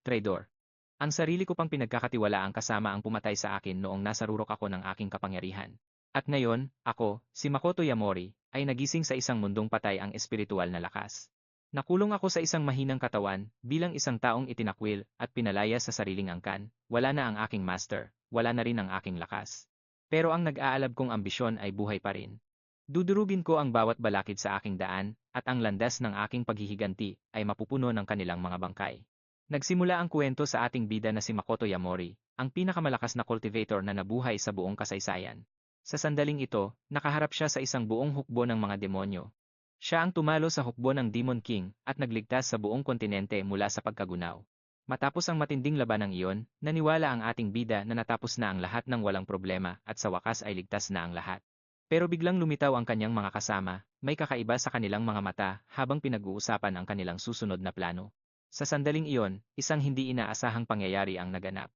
traidor. Ang sarili ko pang pinagkakatiwalaang kasama ang pumatay sa akin noong nasa rurok ako ng aking kapangyarihan. At ngayon, ako, si Makoto Yamori, ay nagising sa isang mundong patay ang espiritual na lakas. Nakulong ako sa isang mahinang katawan, bilang isang taong itinakwil at pinalaya sa sariling angkan. Wala na ang aking master, wala na rin ang aking lakas. Pero ang nag-aalab kong ambisyon ay buhay pa rin. Dudurugin ko ang bawat balakid sa aking daan, at ang landas ng aking paghihiganti ay mapupuno ng kanilang mga bangkay. Nagsimula ang kwento sa ating bida na si Makoto Yamori, ang pinakamalakas na cultivator na nabuhay sa buong kasaysayan. Sa sandaling ito, nakaharap siya sa isang buong hukbo ng mga demonyo. Siya ang tumalo sa hukbo ng Demon King at nagligtas sa buong kontinente mula sa pagkagunaw. Matapos ang matinding labanang iyon, naniwala ang ating bida na natapos na ang lahat ng walang problema at sa wakas ay ligtas na ang lahat. Pero biglang lumitaw ang kanyang mga kasama, may kakaiba sa kanilang mga mata habang pinag-uusapan ang kanilang susunod na plano. Sa sandaling iyon, isang hindi inaasahang pangyayari ang naganap.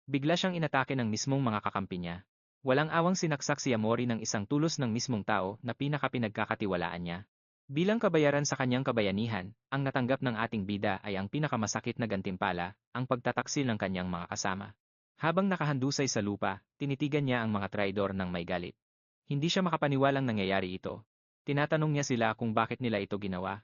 Bigla siyang inatake ng mismong mga kakampi niya. Walang awang sinaksak si Yamori ng isang tulos ng mismong tao na pinakapinagkakatiwalaan niya. Bilang kabayaran sa kanyang kabayanihan, ang natanggap ng ating bida ay ang pinakamasakit na gantimpala, ang pagtataksil ng kanyang mga kasama. Habang nakahandusay sa lupa, tinitigan niya ang mga traidor ng may galit. Hindi siya makapaniwalang nangyayari ito. Tinatanong niya sila kung bakit nila ito ginawa.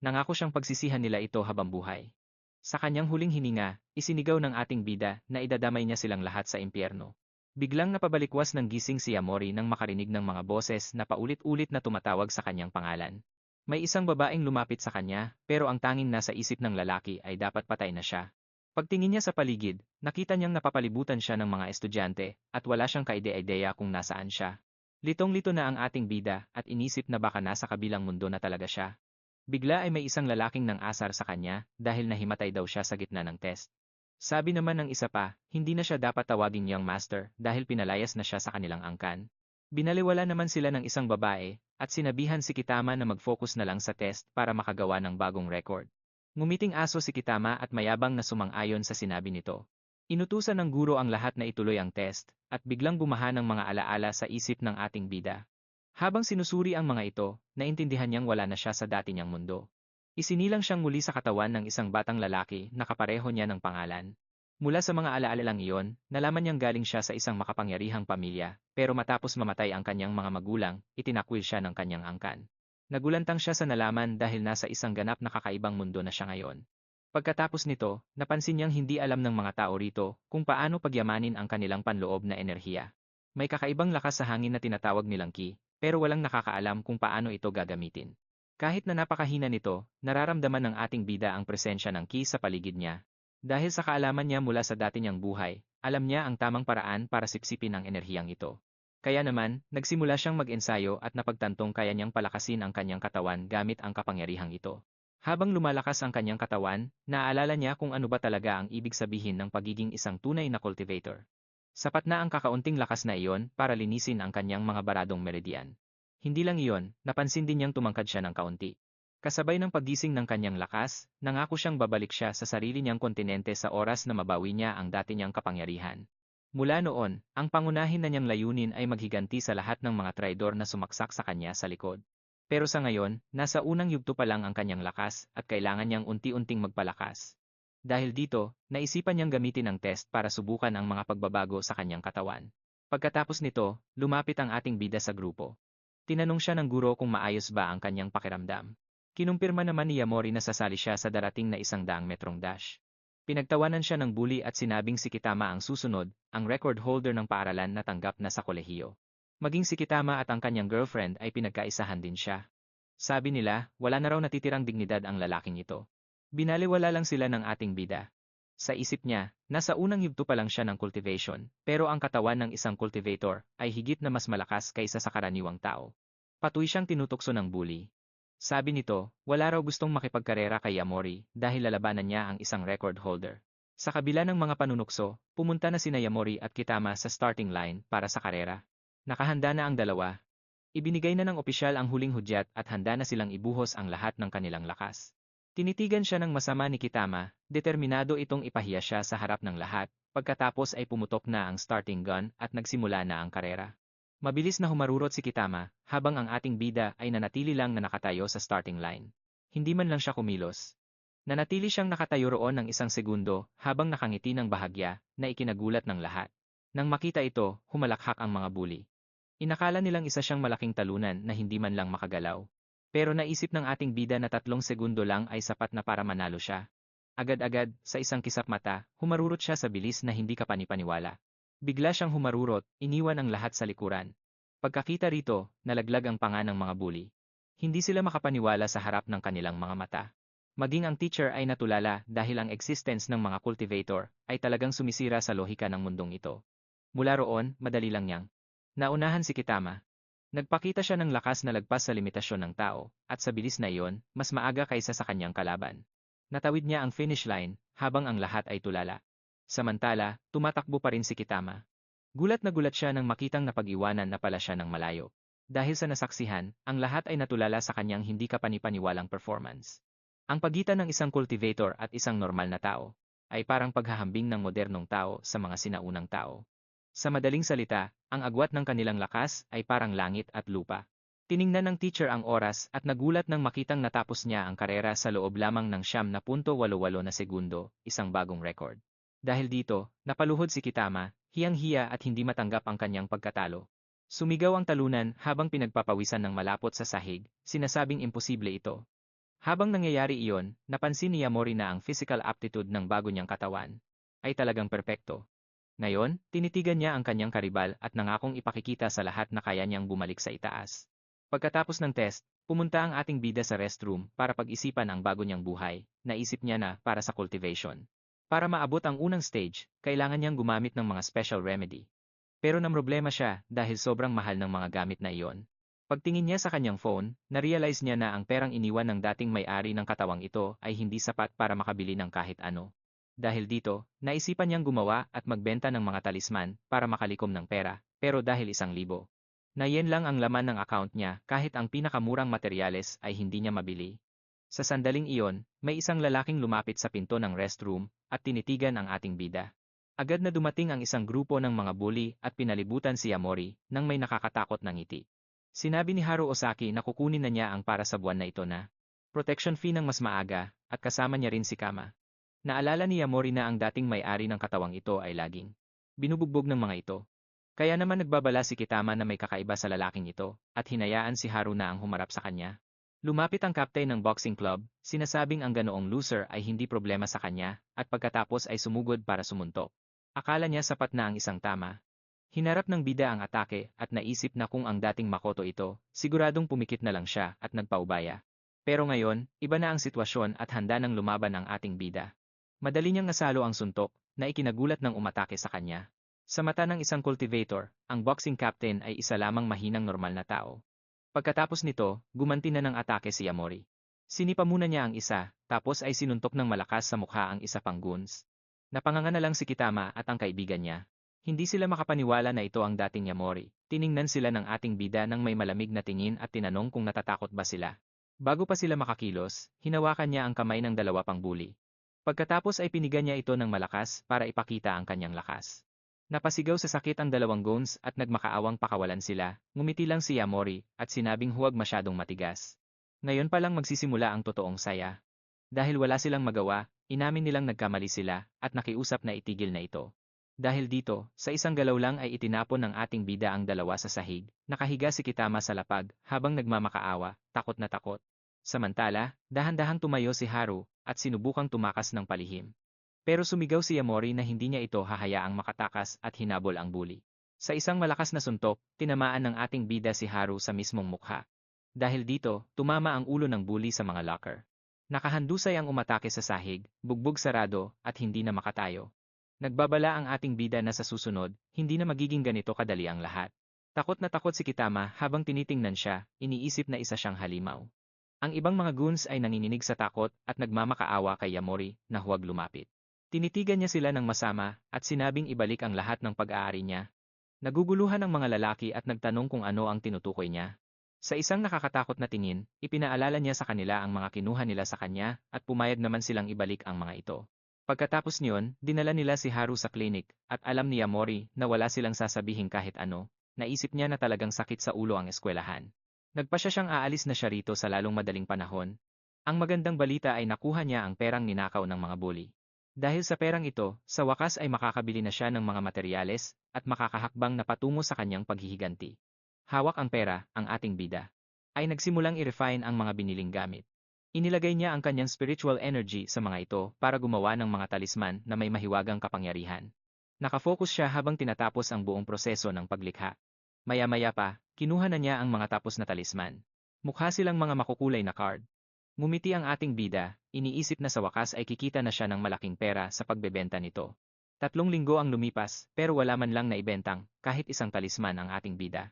Nangako siyang pagsisihan nila ito habang buhay. Sa kanyang huling hininga, isinigaw ng ating bida na idadamay niya silang lahat sa impyerno. Biglang napabalikwas ng gising si Yamori nang makarinig ng mga boses na paulit-ulit na tumatawag sa kanyang pangalan. May isang babaeng lumapit sa kanya, pero ang tanging nasa isip ng lalaki ay dapat patay na siya. Pagtingin niya sa paligid, nakita niyang napapalibutan siya ng mga estudyante at wala siyang kaide-ideya kung nasaan siya. Litong-lito na ang ating bida at inisip na baka nasa kabilang mundo na talaga siya. Bigla ay may isang lalaking nang asar sa kanya dahil nahimatay daw siya sa gitna ng test. Sabi naman ng isa pa, hindi na siya dapat tawagin niyang master dahil pinalayas na siya sa kanilang angkan. Binaliwala naman sila ng isang babae at sinabihan si Kitama na mag-focus na lang sa test para makagawa ng bagong record. Ngumiting aso si Kitama at mayabang na sumang-ayon sa sinabi nito. Inutusan ng guro ang lahat na ituloy ang test, at biglang bumaha ng mga alaala sa isip ng ating bida. Habang sinusuri ang mga ito, naintindihan niyang wala na siya sa dati niyang mundo. Isinilang siyang muli sa katawan ng isang batang lalaki na kapareho niya ng pangalan. Mula sa mga alaala lang iyon, nalaman niyang galing siya sa isang makapangyarihang pamilya, pero matapos mamatay ang kanyang mga magulang, itinakwil siya ng kanyang angkan. Nagulantang siya sa nalaman dahil nasa isang ganap na kakaibang mundo na siya ngayon. Pagkatapos nito, napansin niyang hindi alam ng mga tao rito kung paano pagyamanin ang kanilang panloob na enerhiya. May kakaibang lakas sa hangin na tinatawag nilang ki, pero walang nakakaalam kung paano ito gagamitin. Kahit na napakahina nito, nararamdaman ng ating bida ang presensya ng ki sa paligid niya. Dahil sa kaalaman niya mula sa dati niyang buhay, alam niya ang tamang paraan para sipsipin ang enerhiyang ito. Kaya naman, nagsimula siyang mag-ensayo at napagtantong kaya niyang palakasin ang kanyang katawan gamit ang kapangyarihang ito. Habang lumalakas ang kanyang katawan, naaalala niya kung ano ba talaga ang ibig sabihin ng pagiging isang tunay na cultivator. Sapat na ang kakaunting lakas na iyon para linisin ang kanyang mga baradong meridian. Hindi lang iyon, napansin din niyang tumangkad siya ng kaunti. Kasabay ng paggising ng kanyang lakas, nangako siyang babalik siya sa sarili niyang kontinente sa oras na mabawi niya ang dati niyang kapangyarihan. Mula noon, ang pangunahin na niyang layunin ay maghiganti sa lahat ng mga traidor na sumaksak sa kanya sa likod. Pero sa ngayon, nasa unang yugto pa lang ang kanyang lakas at kailangan niyang unti-unting magpalakas. Dahil dito, naisipan niyang gamitin ang test para subukan ang mga pagbabago sa kanyang katawan. Pagkatapos nito, lumapit ang ating bida sa grupo. Tinanong siya ng guro kung maayos ba ang kanyang pakiramdam. Kinumpirma naman ni Yamori na sasali siya sa darating na 100 metrong dash. Pinagtawanan siya ng bully at sinabing si Kitama ang susunod, ang record holder ng paaralan na tanggap na sa kolehiyo. Maging si Kitama at ang kanyang girlfriend ay pinagkaisahan din siya. Sabi nila, wala na raw natitirang dignidad ang lalaking ito. Binaliwala lang sila ng ating bida. Sa isip niya, nasa unang yugto pa lang siya ng cultivation, pero ang katawan ng isang cultivator ay higit na mas malakas kaysa sa karaniwang tao. Patuloy siyang tinutokso ng bully. Sabi nito, wala raw gustong makipagkarera kay Yamori dahil lalabanan niya ang isang record holder. Sa kabila ng mga panunukso, pumunta na sina Yamori at Kitama sa starting line para sa karera. Nakahanda na ang dalawa. Ibinigay na ng opisyal ang huling hudyat at handa na silang ibuhos ang lahat ng kanilang lakas. Tinitigan siya ng masama ni Kitama, determinado itong ipahiya siya sa harap ng lahat, pagkatapos ay pumutok na ang starting gun at nagsimula na ang karera. Mabilis na humarurot si Kitama, habang ang ating bida ay nanatili lang na nakatayo sa starting line. Hindi man lang siya kumilos. Nanatili siyang nakatayo roon ng isang segundo habang nakangiti ng bahagya na ikinagulat ng lahat. Nang makita ito, humalakhak ang mga bully. Inakala nilang isa siyang malaking talunan na hindi man lang makagalaw. Pero naisip ng ating bida na 3 segundo lang ay sapat na para manalo siya. Agad-agad, sa isang kisap mata, humarurot siya sa bilis na hindi kapanipaniwala. Bigla siyang humarurot, iniwan ang lahat sa likuran. Pagkakita rito, nalaglag ang panga ng mga bully. Hindi sila makapaniwala sa harap ng kanilang mga mata. Maging ang teacher ay natulala dahil ang existence ng mga cultivator ay talagang sumisira sa lohika ng mundong ito. Mula roon, madali lang niyang naunahan si Kitama. Nagpakita siya ng lakas na lagpas sa limitasyon ng tao, at sa bilis na iyon, mas maaga kaysa sa kanyang kalaban. Natawid niya ang finish line, habang ang lahat ay tulala. Samantala, tumatakbo pa rin si Kitama. Gulat na gulat siya nang makitang napag-iwanan na pala siya ng malayo. Dahil sa nasaksihan, ang lahat ay natulala sa kanyang hindi kapanipaniwalang performance. Ang pagitan ng isang cultivator at isang normal na tao ay parang paghahambing ng modernong tao sa mga sinaunang tao. Sa madaling salita, ang agwat ng kanilang lakas ay parang langit at lupa. Tiningnan ng teacher ang oras at nagulat nang makitang natapos niya ang karera sa loob lamang ng 9.88 na segundo, isang bagong record. Dahil dito, napaluhod si Kitama, hiyang-hiya at hindi matanggap ang kanyang pagkatalo. Sumigaw ang talunan habang pinagpapawisan ng malapot sa sahig, sinasabing imposible ito. Habang nangyayari iyon, napansin ni Yamori na ang physical aptitude ng bago niyang katawan ay talagang perpekto. Ngayon, tinitigan niya ang kanyang karibal at nangakong ipakikita sa lahat na kaya niyang bumalik sa itaas. Pagkatapos ng test, pumunta ang ating bida sa restroom para pag-isipan ang bago niyang buhay. Naisip niya na para sa cultivation. Para maabot ang unang stage, kailangan niyang gumamit ng mga special remedy. Pero namroblema siya dahil sobrang mahal ng mga gamit na iyon. Pagtingin niya sa kanyang phone, na-realize niya na ang perang iniwan ng dating may-ari ng katawang ito ay hindi sapat para makabili ng kahit ano. Dahil dito, naisipan niyang gumawa at magbenta ng mga talisman para makalikom ng pera, pero dahil 1,000 na yen lang ang laman ng account niya kahit ang pinakamurang materyales ay hindi niya mabili. Sa sandaling iyon, may isang lalaking lumapit sa pinto ng restroom at tinitigan ang ating bida. Agad na dumating ang isang grupo ng mga bully at pinalibutan si Yamori nang may nakakatakot na ngiti. Sinabi ni Haru Osaki na kukunin na niya ang para sa buwan na ito na protection fee ng mas maaga, at kasama niya rin si Kama. Naalala ni Yamori na ang dating may-ari ng katawang ito ay laging binubugbog ng mga ito. Kaya naman nagbabala si Kitama na may kakaiba sa lalaking ito, at hinayaan si Haru na ang humarap sa kanya. Lumapit ang captain ng boxing club, sinasabing ang ganoong loser ay hindi problema sa kanya, at pagkatapos ay sumugod para sumuntok. Akala niya sapat na ang isang tama. Hinarap ng bida ang atake at naisip na kung ang dating Makoto ito, siguradong pumikit na lang siya at nagpaubaya. Pero ngayon, iba na ang sitwasyon at handa nang lumaban ang ating bida. Madali niyang nasalo ang suntok, na ikinagulat ng umatake sa kanya. Sa mata ng isang cultivator, ang boxing captain ay isa lamang mahinang normal na tao. Pagkatapos nito, gumanti na ng atake si Yamori. Sinipa muna niya ang isa, tapos ay sinuntok ng malakas sa mukha ang isa pang goons. Napanganga na lang si Kitama at ang kaibigan niya. Hindi sila makapaniwala na ito ang dating Yamori. Tiningnan sila ng ating bida ng may malamig na tingin at tinanong kung natatakot ba sila. Bago pa sila makakilos, hinawakan niya ang kamay ng dalawa pang bully. Pagkatapos ay piniga niya ito ng malakas para ipakita ang kanyang lakas. Napasigaw sa sakit ang dalawang goons at nagmakaawang pakawalan sila. Ngumiti lang si Yamori at sinabing huwag masyadong matigas. Ngayon pa lang magsisimula ang totoong saya. Dahil wala silang magawa, inamin nilang nagkamali sila at nakiusap na itigil na ito. Dahil dito, sa isang galaw lang ay itinapon ng ating bida ang dalawa sa sahig. Nakahiga si Kitama sa lapag habang nagmamakaawa, takot na takot. Samantala, dahan-dahang tumayo si Haru at sinubukang tumakas ng palihim. Pero sumigaw si Yamori na hindi niya ito hahayaang makatakas at hinabol ang bully. Sa isang malakas na suntok, tinamaan ng ating bida si Haru sa mismong mukha. Dahil dito, tumama ang ulo ng bully sa mga locker. Nakahandusay ang umatake sa sahig, bugbog sarado, at hindi na makatayo. Nagbabala ang ating bida na sa susunod, hindi na magiging ganito kadali ang lahat. Takot na takot si Kitama habang tinitingnan siya, iniisip na isa siyang halimaw. Ang ibang mga goons ay nanginginig sa takot at nagmamakaawa kay Yamori na huwag lumapit. Tinitigan niya sila ng masama at sinabing ibalik ang lahat ng pag-aari niya. Naguguluhan ang mga lalaki at nagtanong kung ano ang tinutukoy niya. Sa isang nakakatakot na tingin, ipinaalala niya sa kanila ang mga kinuha nila sa kanya at pumayag naman silang ibalik ang mga ito. Pagkatapos niyon, dinala nila si Haru sa klinik at alam ni Yamori na wala silang sasabihin kahit ano. Naisip niya na talagang sakit sa ulo ang eskwelahan. Nagpasya siyang aalis na siya rito sa lalong madaling panahon. Ang magandang balita ay nakuha niya ang perang ninakaw ng mga bully. Dahil sa perang ito, sa wakas ay makakabili na siya ng mga materyales at makakahakbang na patungo sa kanyang paghihiganti. Hawak ang pera, ang ating bida. Ay nagsimulang i-refine ang mga biniling gamit. Inilagay niya ang kanyang spiritual energy sa mga ito para gumawa ng mga talisman na may mahiwagang kapangyarihan. Nakafocus siya habang tinatapos ang buong proseso ng paglikha. Maya-maya pa, kinuha na niya ang mga tapos na talisman. Mukha silang mga makukulay na card. Ngumiti ang ating bida, iniisip na sa wakas ay kikita na siya ng malaking pera sa pagbebenta nito. 3 linggo ang lumipas, pero wala man lang naibentang, kahit isang talisman ang ating bida.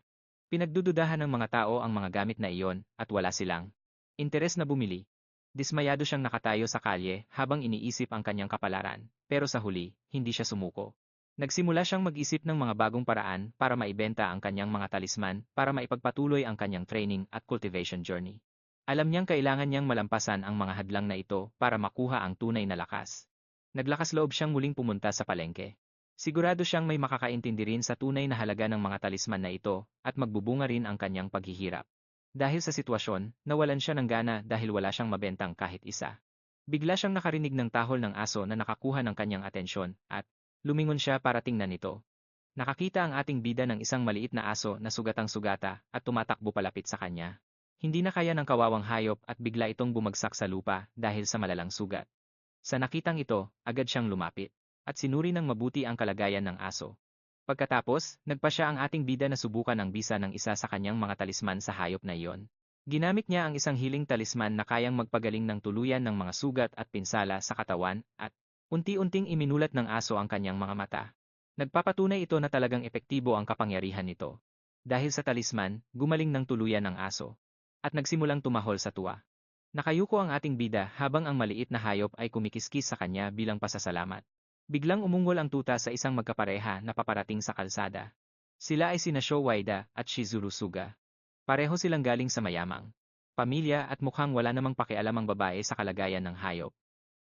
Pinagdududahan ng mga tao ang mga gamit na iyon, at wala silang interes na bumili. Dismayado siyang nakatayo sa kalye habang iniisip ang kanyang kapalaran, pero sa huli, hindi siya sumuko. Nagsimula siyang mag-isip ng mga bagong paraan para maibenta ang kanyang mga talisman para maipagpatuloy ang kanyang training at cultivation journey. Alam niyang kailangan niyang malampasan ang mga hadlang na ito para makuha ang tunay na lakas. Naglakas loob siyang muling pumunta sa palengke. Sigurado siyang may makakaintindi rin sa tunay na halaga ng mga talisman na ito at magbubunga rin ang kanyang paghihirap. Dahil sa sitwasyon, nawalan siya ng gana dahil wala siyang mabentang kahit isa. Bigla siyang nakarinig ng tahol ng aso na nakakuha ng kanyang atensyon at lumingon siya para tingnan ito. Nakakita ang ating bida ng isang maliit na aso na sugatang-sugata at tumatakbo palapit sa kanya. Hindi na kaya ng kawawang hayop at bigla itong bumagsak sa lupa dahil sa malalang sugat. Sa nakitang ito, agad siyang lumapit at sinuri ng mabuti ang kalagayan ng aso. Pagkatapos, nagpa siya ang ating bida na subukan ang bisa ng isa sa kanyang mga talisman sa hayop na iyon. Ginamit niya ang isang healing talisman na kayang magpagaling ng tuluyan ng mga sugat at pinsala sa katawan at unti-unting iminulat ng aso ang kanyang mga mata. Nagpapatunay ito na talagang epektibo ang kapangyarihan nito. Dahil sa talisman, gumaling ng tuluyan ng aso at nagsimulang tumahol sa tuwa. Nakayuko ang ating bida habang ang maliit na hayop ay kumikiskis sa kanya bilang pasasalamat. Biglang umungol ang tuta sa isang magkapareha na paparating sa kalsada. Sila ay sina Sho Waida at Shizuru Suga. Pareho silang galing sa mayamang pamilya at mukhang wala namang pakialam ang babae sa kalagayan ng hayop.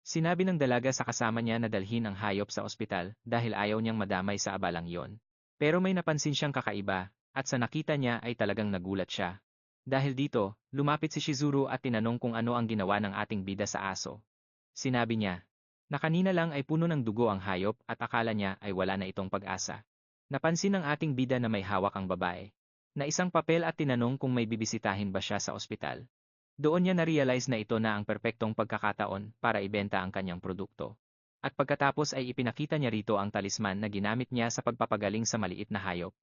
Sinabi ng dalaga sa kasama niya na dalhin ang hayop sa ospital dahil ayaw niyang madamay sa abalang yon. Pero may napansin siyang kakaiba at sa nakita niya ay talagang nagulat siya. Dahil dito, lumapit si Shizuru at tinanong kung ano ang ginawa ng ating bida sa aso. Sinabi niya, na kanina lang ay puno ng dugo ang hayop at akala niya ay wala na itong pag-asa. Napansin ng ating bida na may hawak ang babae, na isang papel at tinanong kung may bibisitahin ba siya sa ospital. Doon niya na-realize na ito na ang perpektong pagkakataon para ibenta ang kanyang produkto. At pagkatapos ay ipinakita niya rito ang talisman na ginamit niya sa pagpapagaling sa maliit na hayop.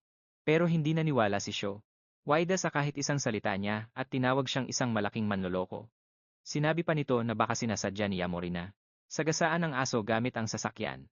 Pero hindi naniwala si Sho Waida sa kahit isang salita niya at tinawag siyang isang malaking manloloko. Sinabi pa nito na baka sinasadya ni Yamori na sagasaan ang aso gamit ang sasakyan.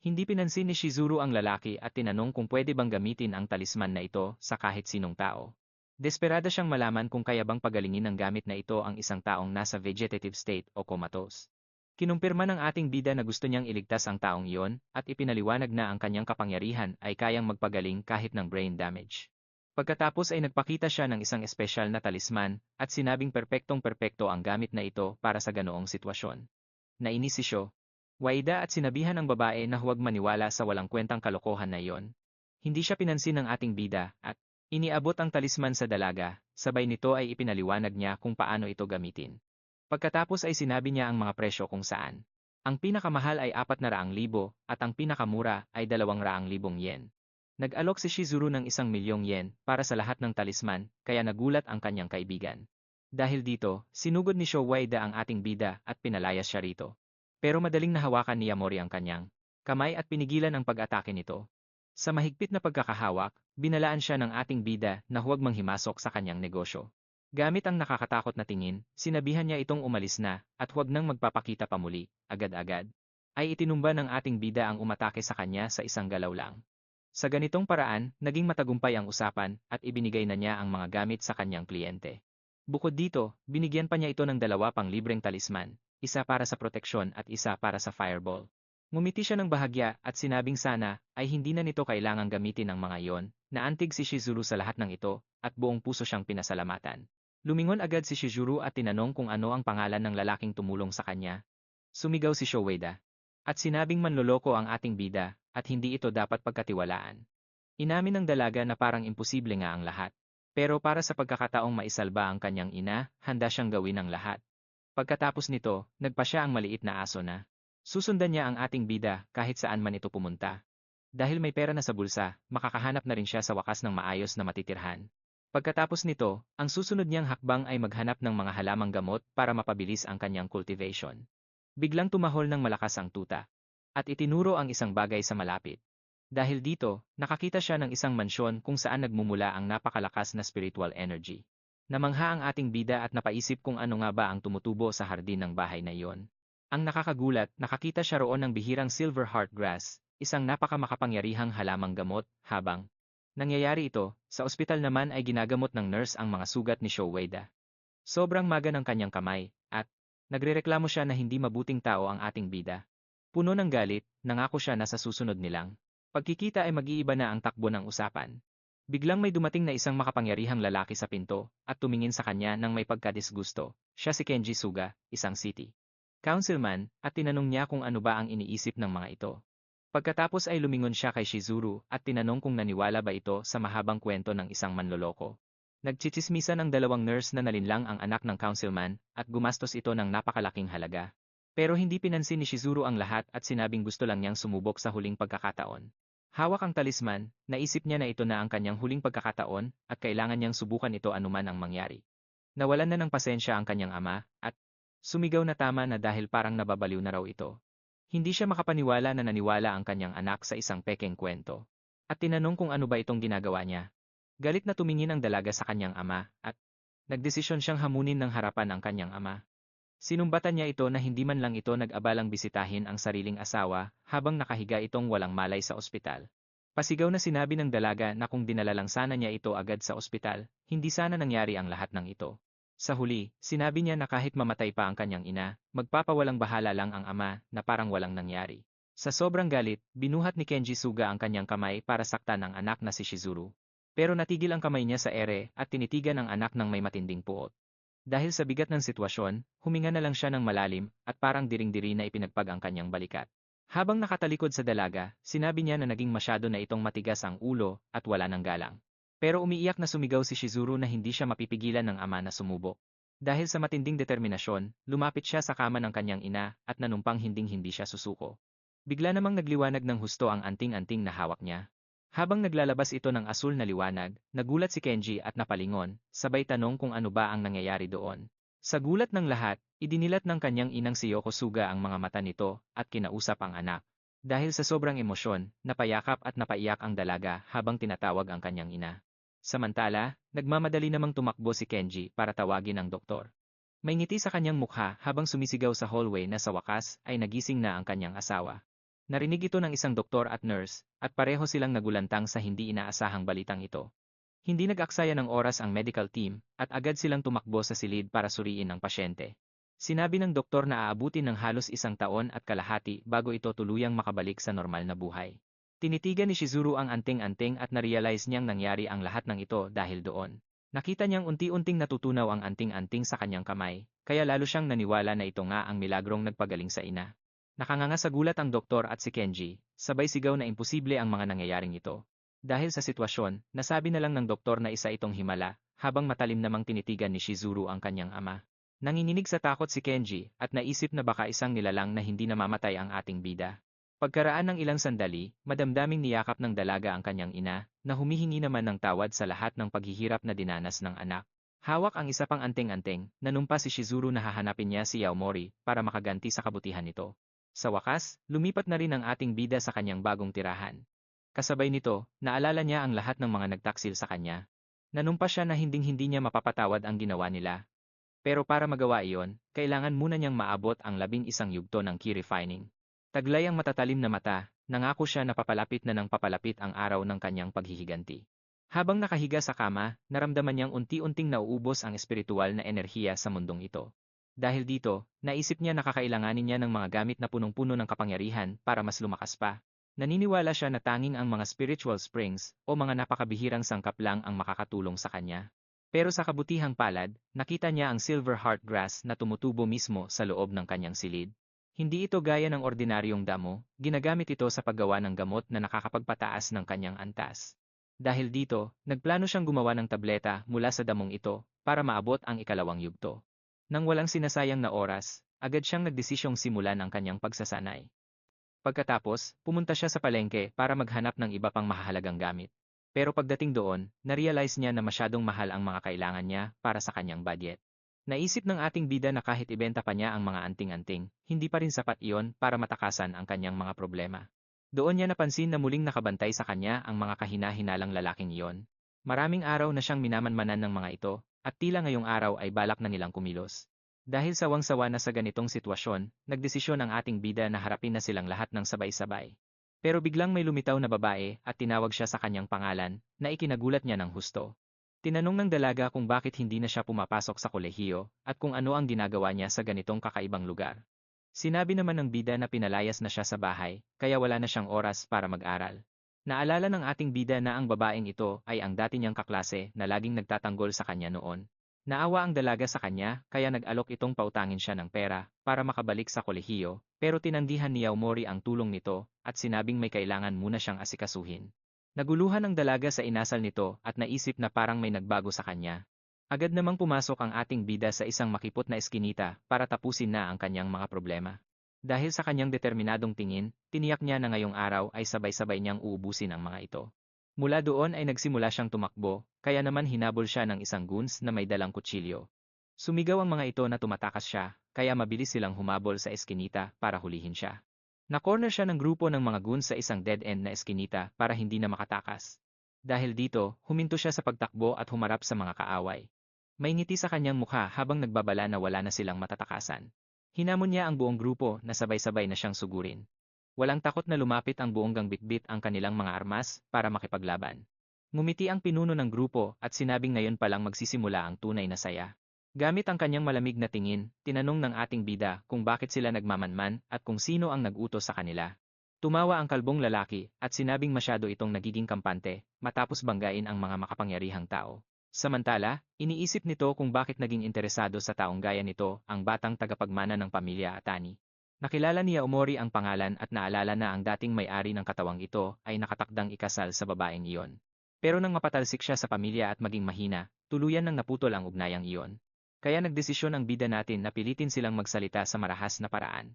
Hindi pinansin ni Shizuru ang lalaki at tinanong kung pwede bang gamitin ang talisman na ito sa kahit sinong tao. Desperada siyang malaman kung kaya bang pagalingin ng gamit na ito ang isang taong nasa vegetative state o comatose. Kinumpirma ng ating bida na gusto niyang iligtas ang taong iyon at ipinaliwanag na ang kanyang kapangyarihan ay kayang magpagaling kahit ng brain damage. Pagkatapos ay nagpakita siya ng isang espesyal na talisman at sinabing perpektong-perpekto ang gamit na ito para sa ganoong sitwasyon. Nainis si Sho Waida at sinabihan ng babae na huwag maniwala sa walang kwentang kalokohan na iyon. Hindi siya pinansin ng ating bida at iniabot ang talisman sa dalaga, sabay nito ay ipinaliwanag niya kung paano ito gamitin. Pagkatapos ay sinabi niya ang mga presyo kung saan. Ang pinakamahal ay 400,000 at ang pinakamura ay 200,000 yen. Nag-alok si Shizuru ng 1,000,000 yen para sa lahat ng talisman, kaya nagulat ang kanyang kaibigan. Dahil dito, sinugod ni Sho Waida ang ating bida at pinalayas siya rito. Pero madaling nahawakan ni Yamori ang kanyang kamay at pinigilan ang pag-atake nito. Sa mahigpit na pagkakahawak, binalaan siya ng ating bida na huwag manghimasok sa kanyang negosyo. Gamit ang nakakatakot na tingin, sinabihan niya itong umalis na at huwag nang magpapakita pa muli, agad-agad. Ay itinumba ng ating bida ang umatake sa kanya sa isang galaw lang. Sa ganitong paraan, naging matagumpay ang usapan at ibinigay na niya ang mga gamit sa kanyang kliyente. Bukod dito, binigyan pa niya ito ng 2 pang libreng talisman, isa para sa proteksyon at isa para sa fireball. Ngumiti siya ng bahagya at sinabing sana ay hindi na nito kailangang gamitin ang mga iyon, naantig si Shizuru sa lahat ng ito at buong puso siyang pinasalamatan. Lumingon agad si Shizuru at tinanong kung ano ang pangalan ng lalaking tumulong sa kanya. Sumigaw si Sho Waida. At sinabing manloloko ang ating bida at hindi ito dapat pagkatiwalaan. Inamin ng dalaga na parang imposible nga ang lahat. Pero para sa pagkakataong maisalba ang kanyang ina, handa siyang gawin ang lahat. Pagkatapos nito, nagpa siya ang maliit na aso na susundan niya ang ating bida kahit saan man ito pumunta. Dahil may pera na sa bulsa, makakahanap na rin siya sa wakas ng maayos na matitirhan. Pagkatapos nito, ang susunod niyang hakbang ay maghanap ng mga halamang gamot para mapabilis ang kanyang cultivation. Biglang tumahol ng malakas ang tuta. At itinuro ang isang bagay sa malapit. Dahil dito, nakakita siya ng isang mansyon kung saan nagmumula ang napakalakas na spiritual energy. Namangha ang ating bida at napaisip kung ano nga ba ang tumutubo sa hardin ng bahay na iyon. Ang nakakagulat, nakakita siya roon ng bihirang silver heart grass, isang napakamakapangyarihang halamang gamot, habang nangyayari ito, sa ospital naman ay ginagamot ng nurse ang mga sugat ni Showeda. Sobrang maga ng kanyang kamay, at nagrereklamo siya na hindi mabuting tao ang ating bida. Puno ng galit, nangako siya na sa susunod nilang pagkikita ay mag-iiba na ang takbo ng usapan. Biglang may dumating na isang makapangyarihang lalaki sa pinto, at tumingin sa kanya nang may pagkadisgusto. Siya si Kenji Suga, isang city councilman, at tinanong niya kung ano ba ang iniisip ng mga ito. Pagkatapos ay lumingon siya kay Shizuru at tinanong kung naniwala ba ito sa mahabang kwento ng isang manloloko. Nagchichismisan ang dalawang nurse na nalinlang ang anak ng councilman at gumastos ito ng napakalaking halaga. Pero hindi pinansin ni Shizuru ang lahat at sinabing gusto lang niyang sumubok sa huling pagkakataon. Hawak ang talisman, naisip niya na ito na ang kanyang huling pagkakataon at kailangan niyang subukan ito anuman ang mangyari. Nawalan na ng pasensya ang kanyang ama at sumigaw na tama na dahil parang nababaliw na raw ito. Hindi siya makapaniwala na naniwala ang kanyang anak sa isang pekeng kwento. At tinanong kung ano ba itong ginagawa niya. Galit na tumingin ang dalaga sa kanyang ama at nagdesisyon siyang hamunin ng harapan ang kanyang ama. Sinumbatan niya ito na hindi man lang ito nag-abalang bisitahin ang sariling asawa habang nakahiga itong walang malay sa ospital. Pasigaw na sinabi ng dalaga na kung dinala lang sana niya ito agad sa ospital, hindi sana nangyari ang lahat ng ito. Sa huli, sinabi niya na kahit mamatay pa ang kanyang ina, magpapawalang bahala lang ang ama na parang walang nangyari. Sa sobrang galit, binuhat ni Kenji Suga ang kanyang kamay para saktan ang anak na si Shizuru. Pero natigil ang kamay niya sa ere at tinitigan ang anak ng may matinding puot. Dahil sa bigat ng sitwasyon, huminga na lang siya ng malalim at parang diring-diri na ipinagpag ang kanyang balikat. Habang nakatalikod sa dalaga, sinabi niya na naging masyado na itong matigas ang ulo at wala ng galang. Pero umiiyak na sumigaw si Shizuru na hindi siya mapipigilan ng ama na sumubok. Dahil sa matinding determinasyon, lumapit siya sa kama ng kanyang ina at nanumpang hinding-hindi siya susuko. Bigla namang nagliwanag ng husto ang anting-anting na hawak niya. Habang naglalabas ito ng asul na liwanag, nagulat si Kenji at napalingon, sabay tanong kung ano ba ang nangyayari doon. Sa gulat ng lahat, idinilat ng kanyang inang si Yoko Suga ang mga mata nito at kinausap ang anak. Dahil sa sobrang emosyon, napayakap at napaiyak ang dalaga habang tinatawag ang kanyang ina. Samantala, nagmamadali namang tumakbo si Kenji para tawagin ang doktor. May ngiti sa kanyang mukha habang sumisigaw sa hallway na sa wakas ay nagising na ang kanyang asawa. Narinig ito ng isang doktor at nurse, at pareho silang nagulantang sa hindi inaasahang balitang ito. Hindi nag-aksaya ng oras ang medical team, at agad silang tumakbo sa silid para suriin ang pasyente. Sinabi ng doktor na aabutin ng halos 1 taon at kalahati bago ito tuluyang makabalik sa normal na buhay. Tinitigan ni Shizuru ang anting-anting at narealize niyang nangyari ang lahat ng ito dahil doon. Nakita niyang unti-unting natutunaw ang anting-anting sa kanyang kamay, kaya lalo siyang naniwala na ito nga ang milagrong nagpagaling sa ina. Nakanganga sa gulat ang doktor at si Kenji, sabay sigaw na imposible ang mga nangyayaring ito. Dahil sa sitwasyon, nasabi na lang ng doktor na isa itong himala, habang matalim namang tinitigan ni Shizuru ang kanyang ama. Nanginginig sa takot si Kenji, at naisip na baka isang nilalang na hindi namamatay ang ating bida. Pagkaraan ng ilang sandali, madamdaming niyakap ng dalaga ang kanyang ina, na humihingi naman ng tawad sa lahat ng paghihirap na dinanas ng anak. Hawak ang isa pang anting-anting, nanumpa si Shizuru na hahanapin niya si Yaomori para makaganti sa kabutihan nito. Sa wakas, lumipat na rin ang ating bida sa kanyang bagong tirahan. Kasabay nito, naalala niya ang lahat ng mga nagtaksil sa kanya. Nanumpa siya na hinding-hindi niya mapapatawad ang ginawa nila. Pero para magawa iyon, kailangan muna niyang maabot ang 11 yugto ng key refining. Taglay ang matatalim na mata, nangako siya na papalapit na ng papalapit ang araw ng kanyang paghihiganti. Habang nakahiga sa kama, naramdaman niyang unti-unting nauubos ang espiritual na enerhiya sa mundong ito. Dahil dito, naisip niya na kakailanganin niya ng mga gamit na punong-puno ng kapangyarihan para mas lumakas pa. Naniniwala siya na tanging ang mga spiritual springs o mga napakabihirang sangkap lang ang makakatulong sa kanya. Pero sa kabutihang palad, nakita niya ang silver heart grass na tumutubo mismo sa loob ng kanyang silid. Hindi ito gaya ng ordinaryong damo, ginagamit ito sa paggawa ng gamot na nakakapagpataas ng kanyang antas. Dahil dito, nagplano siyang gumawa ng tableta mula sa damong ito para maabot ang 2 yugto. Nang walang sinasayang na oras, agad siyang nagdesisyong simulan ang kanyang pagsasanay. Pagkatapos, pumunta siya sa palengke para maghanap ng iba pang mahalagang gamit. Pero pagdating doon, na-realize niya na masyadong mahal ang mga kailangan niya para sa kanyang budget. Naisip ng ating bida na kahit ibenta pa niya ang mga anting-anting, hindi pa rin sapat iyon para matakasan ang kanyang mga problema. Doon niya napansin na muling nakabantay sa kanya ang mga kahina-hinalang lalaking iyon. Maraming araw na siyang minamanmanan ng mga ito, at tila ngayong araw ay balak na nilang kumilos. Dahil sawang-sawa na sa ganitong sitwasyon, nagdesisyon ang ating bida na harapin na silang lahat ng sabay-sabay. Pero biglang may lumitaw na babae at tinawag siya sa kanyang pangalan, na ikinagulat niya ng husto. Tinanong ng dalaga kung bakit hindi na siya pumapasok sa kolehiyo at kung ano ang ginagawa niya sa ganitong kakaibang lugar. Sinabi naman ng bida na pinalayas na siya sa bahay, kaya wala na siyang oras para mag-aral. Naalala ng ating bida na ang babaeng ito ay ang dati niyang kaklase na laging nagtatanggol sa kanya noon. Naawa ang dalaga sa kanya kaya nag-alok itong pautangin siya ng pera para makabalik sa kolehiyo, pero tinanggihan ni Yaomori ang tulong nito at sinabing may kailangan muna siyang asikasuhin. Naguluhan ang dalaga sa inasal nito at naisip na parang may nagbago sa kanya. Agad namang pumasok ang ating bida sa isang makipot na eskinita para tapusin na ang kanyang mga problema. Dahil sa kanyang determinadong tingin, tiniyak niya na ngayong araw ay sabay-sabay niyang uubusin ang mga ito. Mula doon ay nagsimula siyang tumakbo, kaya naman hinabol siya ng isang goons na may dalang kutsilyo. Sumigaw ang mga ito na tumatakas siya, kaya mabilis silang humabol sa eskinita para hulihin siya. Na-corner siya ng grupo ng mga goons sa isang dead-end na eskinita para hindi na makatakas. Dahil dito, huminto siya sa pagtakbo at humarap sa mga kaaway. May ngiti sa kanyang mukha habang nagbabala na wala na silang matatakasan. Hinamon niya ang buong grupo na sabay-sabay na siyang sugurin. Walang takot na lumapit ang buong gangbitbit ang kanilang mga armas para makipaglaban. Ngumiti ang pinuno ng grupo at sinabing ngayon palang magsisimula ang tunay na saya. Gamit ang kanyang malamig na tingin, tinanong ng ating bida kung bakit sila nagmamanman at kung sino ang nag-utos sa kanila. Tumawa ang kalbong lalaki at sinabing masyado itong nagiging kampante matapos banggain ang mga makapangyarihang tao. Samantala, iniisip nito kung bakit naging interesado sa taong gaya nito ang batang tagapagmana ng pamilya Atani. Nakilala ni Yaomori ang pangalan at naalala na ang dating may-ari ng katawang ito ay nakatakdang ikasal sa babaeng iyon. Pero nang mapatalsik siya sa pamilya at maging mahina, tuluyan nang naputol ang ugnayang iyon. Kaya nagdesisyon ang bida natin na pilitin silang magsalita sa marahas na paraan.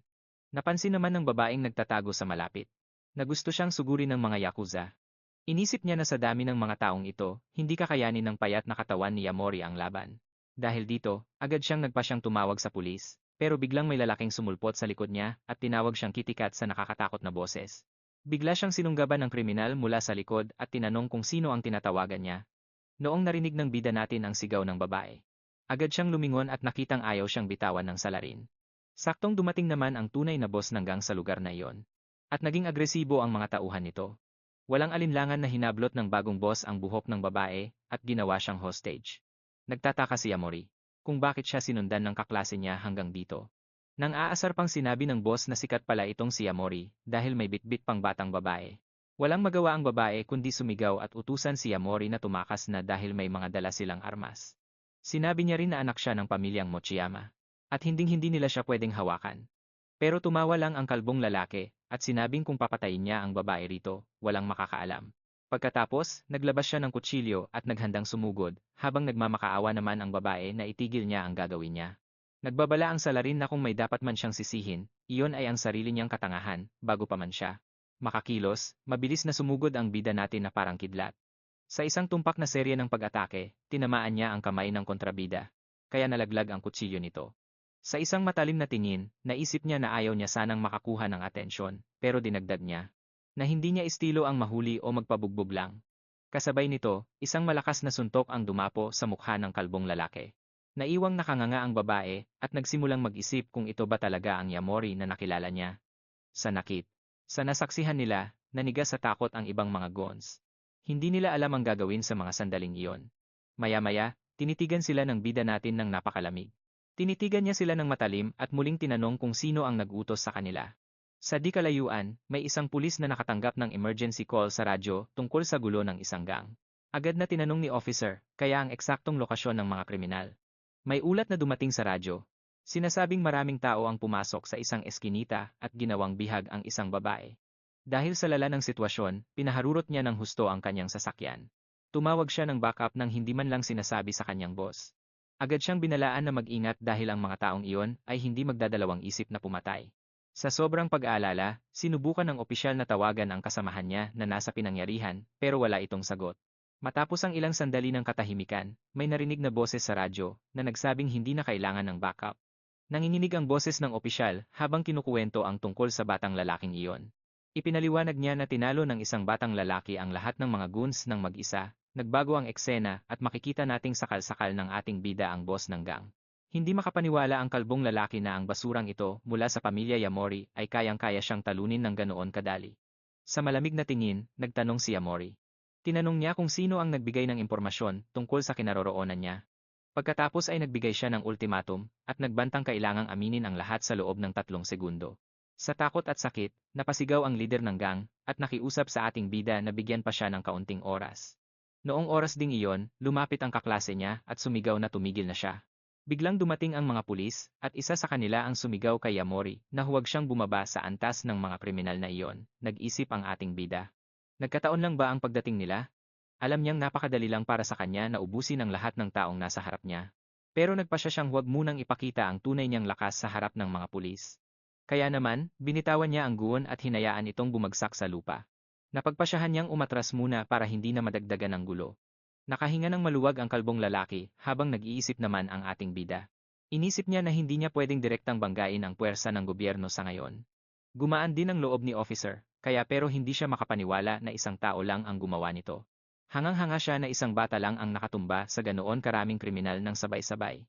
Napansin naman ng babaeng nagtatago sa malapit, na gusto siyang sugurin ng mga yakuza. Inisip niya na sa dami ng mga taong ito, hindi kakayanin ng payat na katawan ni Yaomori ang laban. Dahil dito, agad siyang nagpasyang tumawag sa pulis, pero biglang may lalaking sumulpot sa likod niya at tinawag siyang kitikat sa nakakatakot na boses. Bigla siyang sinunggaban ng kriminal mula sa likod at tinanong kung sino ang tinatawagan niya. Noong narinig ng bida natin ang sigaw ng babae, agad siyang lumingon at nakitang ayaw siyang bitawan ng salarin. Saktong dumating naman ang tunay na boss ng gang sa lugar na iyon. At naging agresibo ang mga tauhan nito. Walang alinlangan na hinablot ng bagong boss ang buhok ng babae at ginawa siyang hostage. Nagtataka si Yaomori kung bakit siya sinundan ng kaklase niya hanggang dito. Nang aasar pang sinabi ng boss na sikat pala itong si Yaomori dahil may bitbit pang batang babae. Walang magawa ang babae kundi sumigaw at utusan si Yaomori na tumakas na dahil may mga dala silang armas. Sinabi niya rin na anak siya ng pamilyang Mochiyama, at hinding-hindi nila siya pwedeng hawakan. Pero tumawa lang ang kalbong lalaki, at sinabing kung papatayin niya ang babae rito, walang makakaalam. Pagkatapos, naglabas siya ng kutsilyo at naghandang sumugod, habang nagmamakaawa naman ang babae na itigil niya ang gagawin niya. Nagbabala ang salarin na kung may dapat man siyang sisihin, iyon ay ang sarili niyang katangahan, bago pa man siya makakilos, mabilis na sumugod ang bida natin na parang kidlat. Sa isang tumpak na serye ng pag-atake, tinamaan niya ang kamay ng kontrabida, kaya nalaglag ang kutsilyo nito. Sa isang matalim na tingin, naisip niya na ayaw niya sanang makakuha ng atensyon, pero dinagdag niya na hindi niya estilo ang mahuli o magpabugbog lang. Kasabay nito, isang malakas na suntok ang dumapo sa mukha ng kalbong lalaki. Naiwang nakanganga ang babae at nagsimulang mag-isip kung ito ba talaga ang Yaomori na nakilala niya. Sa nakit, sa nasaksihan nila, nanigas sa takot ang ibang mga goons. Hindi nila alam ang gagawin sa mga sandaling iyon. Maya-maya, tinitigan sila ng bida natin ng napakalamig. Tinitigan niya sila ng matalim at muling tinanong kung sino ang nag-utos sa kanila. Sa di kalayuan, may isang pulis na nakatanggap ng emergency call sa radyo tungkol sa gulo ng isang gang. Agad na tinanong ni officer, kaya ang eksaktong lokasyon ng mga kriminal. May ulat na dumating sa radyo. Sinasabing maraming tao ang pumasok sa isang eskinita at ginawang bihag ang isang babae. Dahil sa lala ng sitwasyon, pinaharurot niya ng husto ang kanyang sasakyan. Tumawag siya ng backup nang hindi man lang sinasabi sa kanyang boss. Agad siyang binalaan na mag-ingat dahil ang mga taong iyon ay hindi magdadalawang isip na pumatay. Sa sobrang pag-aalala, sinubukan ng opisyal na tawagan ang kasamahan niya na nasa pinangyarihan pero wala itong sagot. Matapos ang ilang sandali ng katahimikan, may narinig na boses sa radyo na nagsabing hindi na kailangan ng backup. Nanginginig ang boses ng opisyal habang kinukuwento ang tungkol sa batang lalaking iyon. Ipinaliwanag niya na tinalo ng isang batang lalaki ang lahat ng mga goons ng mag-isa, nagbago ang eksena at makikita nating sakal-sakal ng ating bida ang boss ng gang. Hindi makapaniwala ang kalbong lalaki na ang basurang ito mula sa pamilya Yamori ay kayang-kaya siyang talunin ng ganoon kadali. Sa malamig na tingin, nagtanong si Yamori. Tinanong niya kung sino ang nagbigay ng impormasyon tungkol sa kinaroroonan niya. Pagkatapos ay nagbigay siya ng ultimatum at nagbantang kailangang aminin ang lahat sa loob ng 3 segundo. Sa takot at sakit, napasigaw ang lider ng gang at nakiusap sa ating bida na bigyan pa siya ng kaunting oras. Noong oras ding iyon, lumapit ang kaklase niya at sumigaw na tumigil na siya. Biglang dumating ang mga pulis at isa sa kanila ang sumigaw kay Yamori na huwag siyang bumaba sa antas ng mga kriminal na iyon. Nag-isip ang ating bida. Nagkataon lang ba ang pagdating nila? Alam niyang napakadali lang para sa kanya na ubusin ang lahat ng taong nasa harap niya. Pero nagpasya siyang huwag munang ipakita ang tunay niyang lakas sa harap ng mga pulis. Kaya naman, binitawan niya ang guwon at hinayaan itong bumagsak sa lupa. Napagpasyahan niyang umatras muna para hindi na madagdagan ng gulo. Nakahinga ng maluwag ang kalbong lalaki habang nag-iisip naman ang ating bida. Inisip niya na hindi niya pwedeng direktang banggain ang puwersa ng gobyerno sa ngayon. Gumaan din ang loob ni officer, kaya pero hindi siya makapaniwala na isang tao lang ang gumawa nito. Hangang-hanga siya na isang bata lang ang nakatumba sa ganoon karaming kriminal ng sabay-sabay.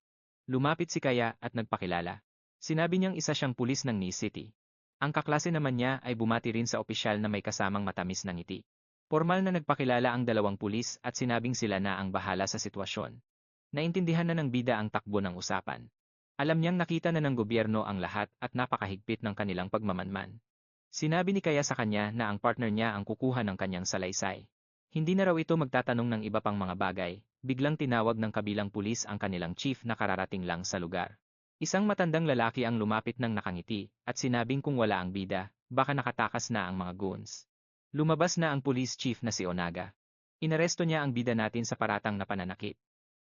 Lumapit si Kaya at nagpakilala. Sinabi niyang isa siyang pulis ng Nice City. Ang kaklase naman niya ay bumati rin sa opisyal na may kasamang matamis na ngiti. Formal na nagpakilala ang dalawang pulis at sinabing sila na ang bahala sa sitwasyon. Naintindihan na ng bida ang takbo ng usapan. Alam niyang nakita na ng gobyerno ang lahat at napakahigpit ng kanilang pagmamanman. Sinabi ni Kaya sa kanya na ang partner niya ang kukuha ng kanyang salaysay. Hindi na raw ito magtatanong ng iba pang mga bagay, biglang tinawag ng kabilang pulis ang kanilang chief na kararating lang sa lugar. Isang matandang lalaki ang lumapit ng nakangiti at sinabing kung wala ang bida, baka nakatakas na ang mga goons. Lumabas na ang police chief na si Onaga. Inaresto niya ang bida natin sa paratang na pananakit.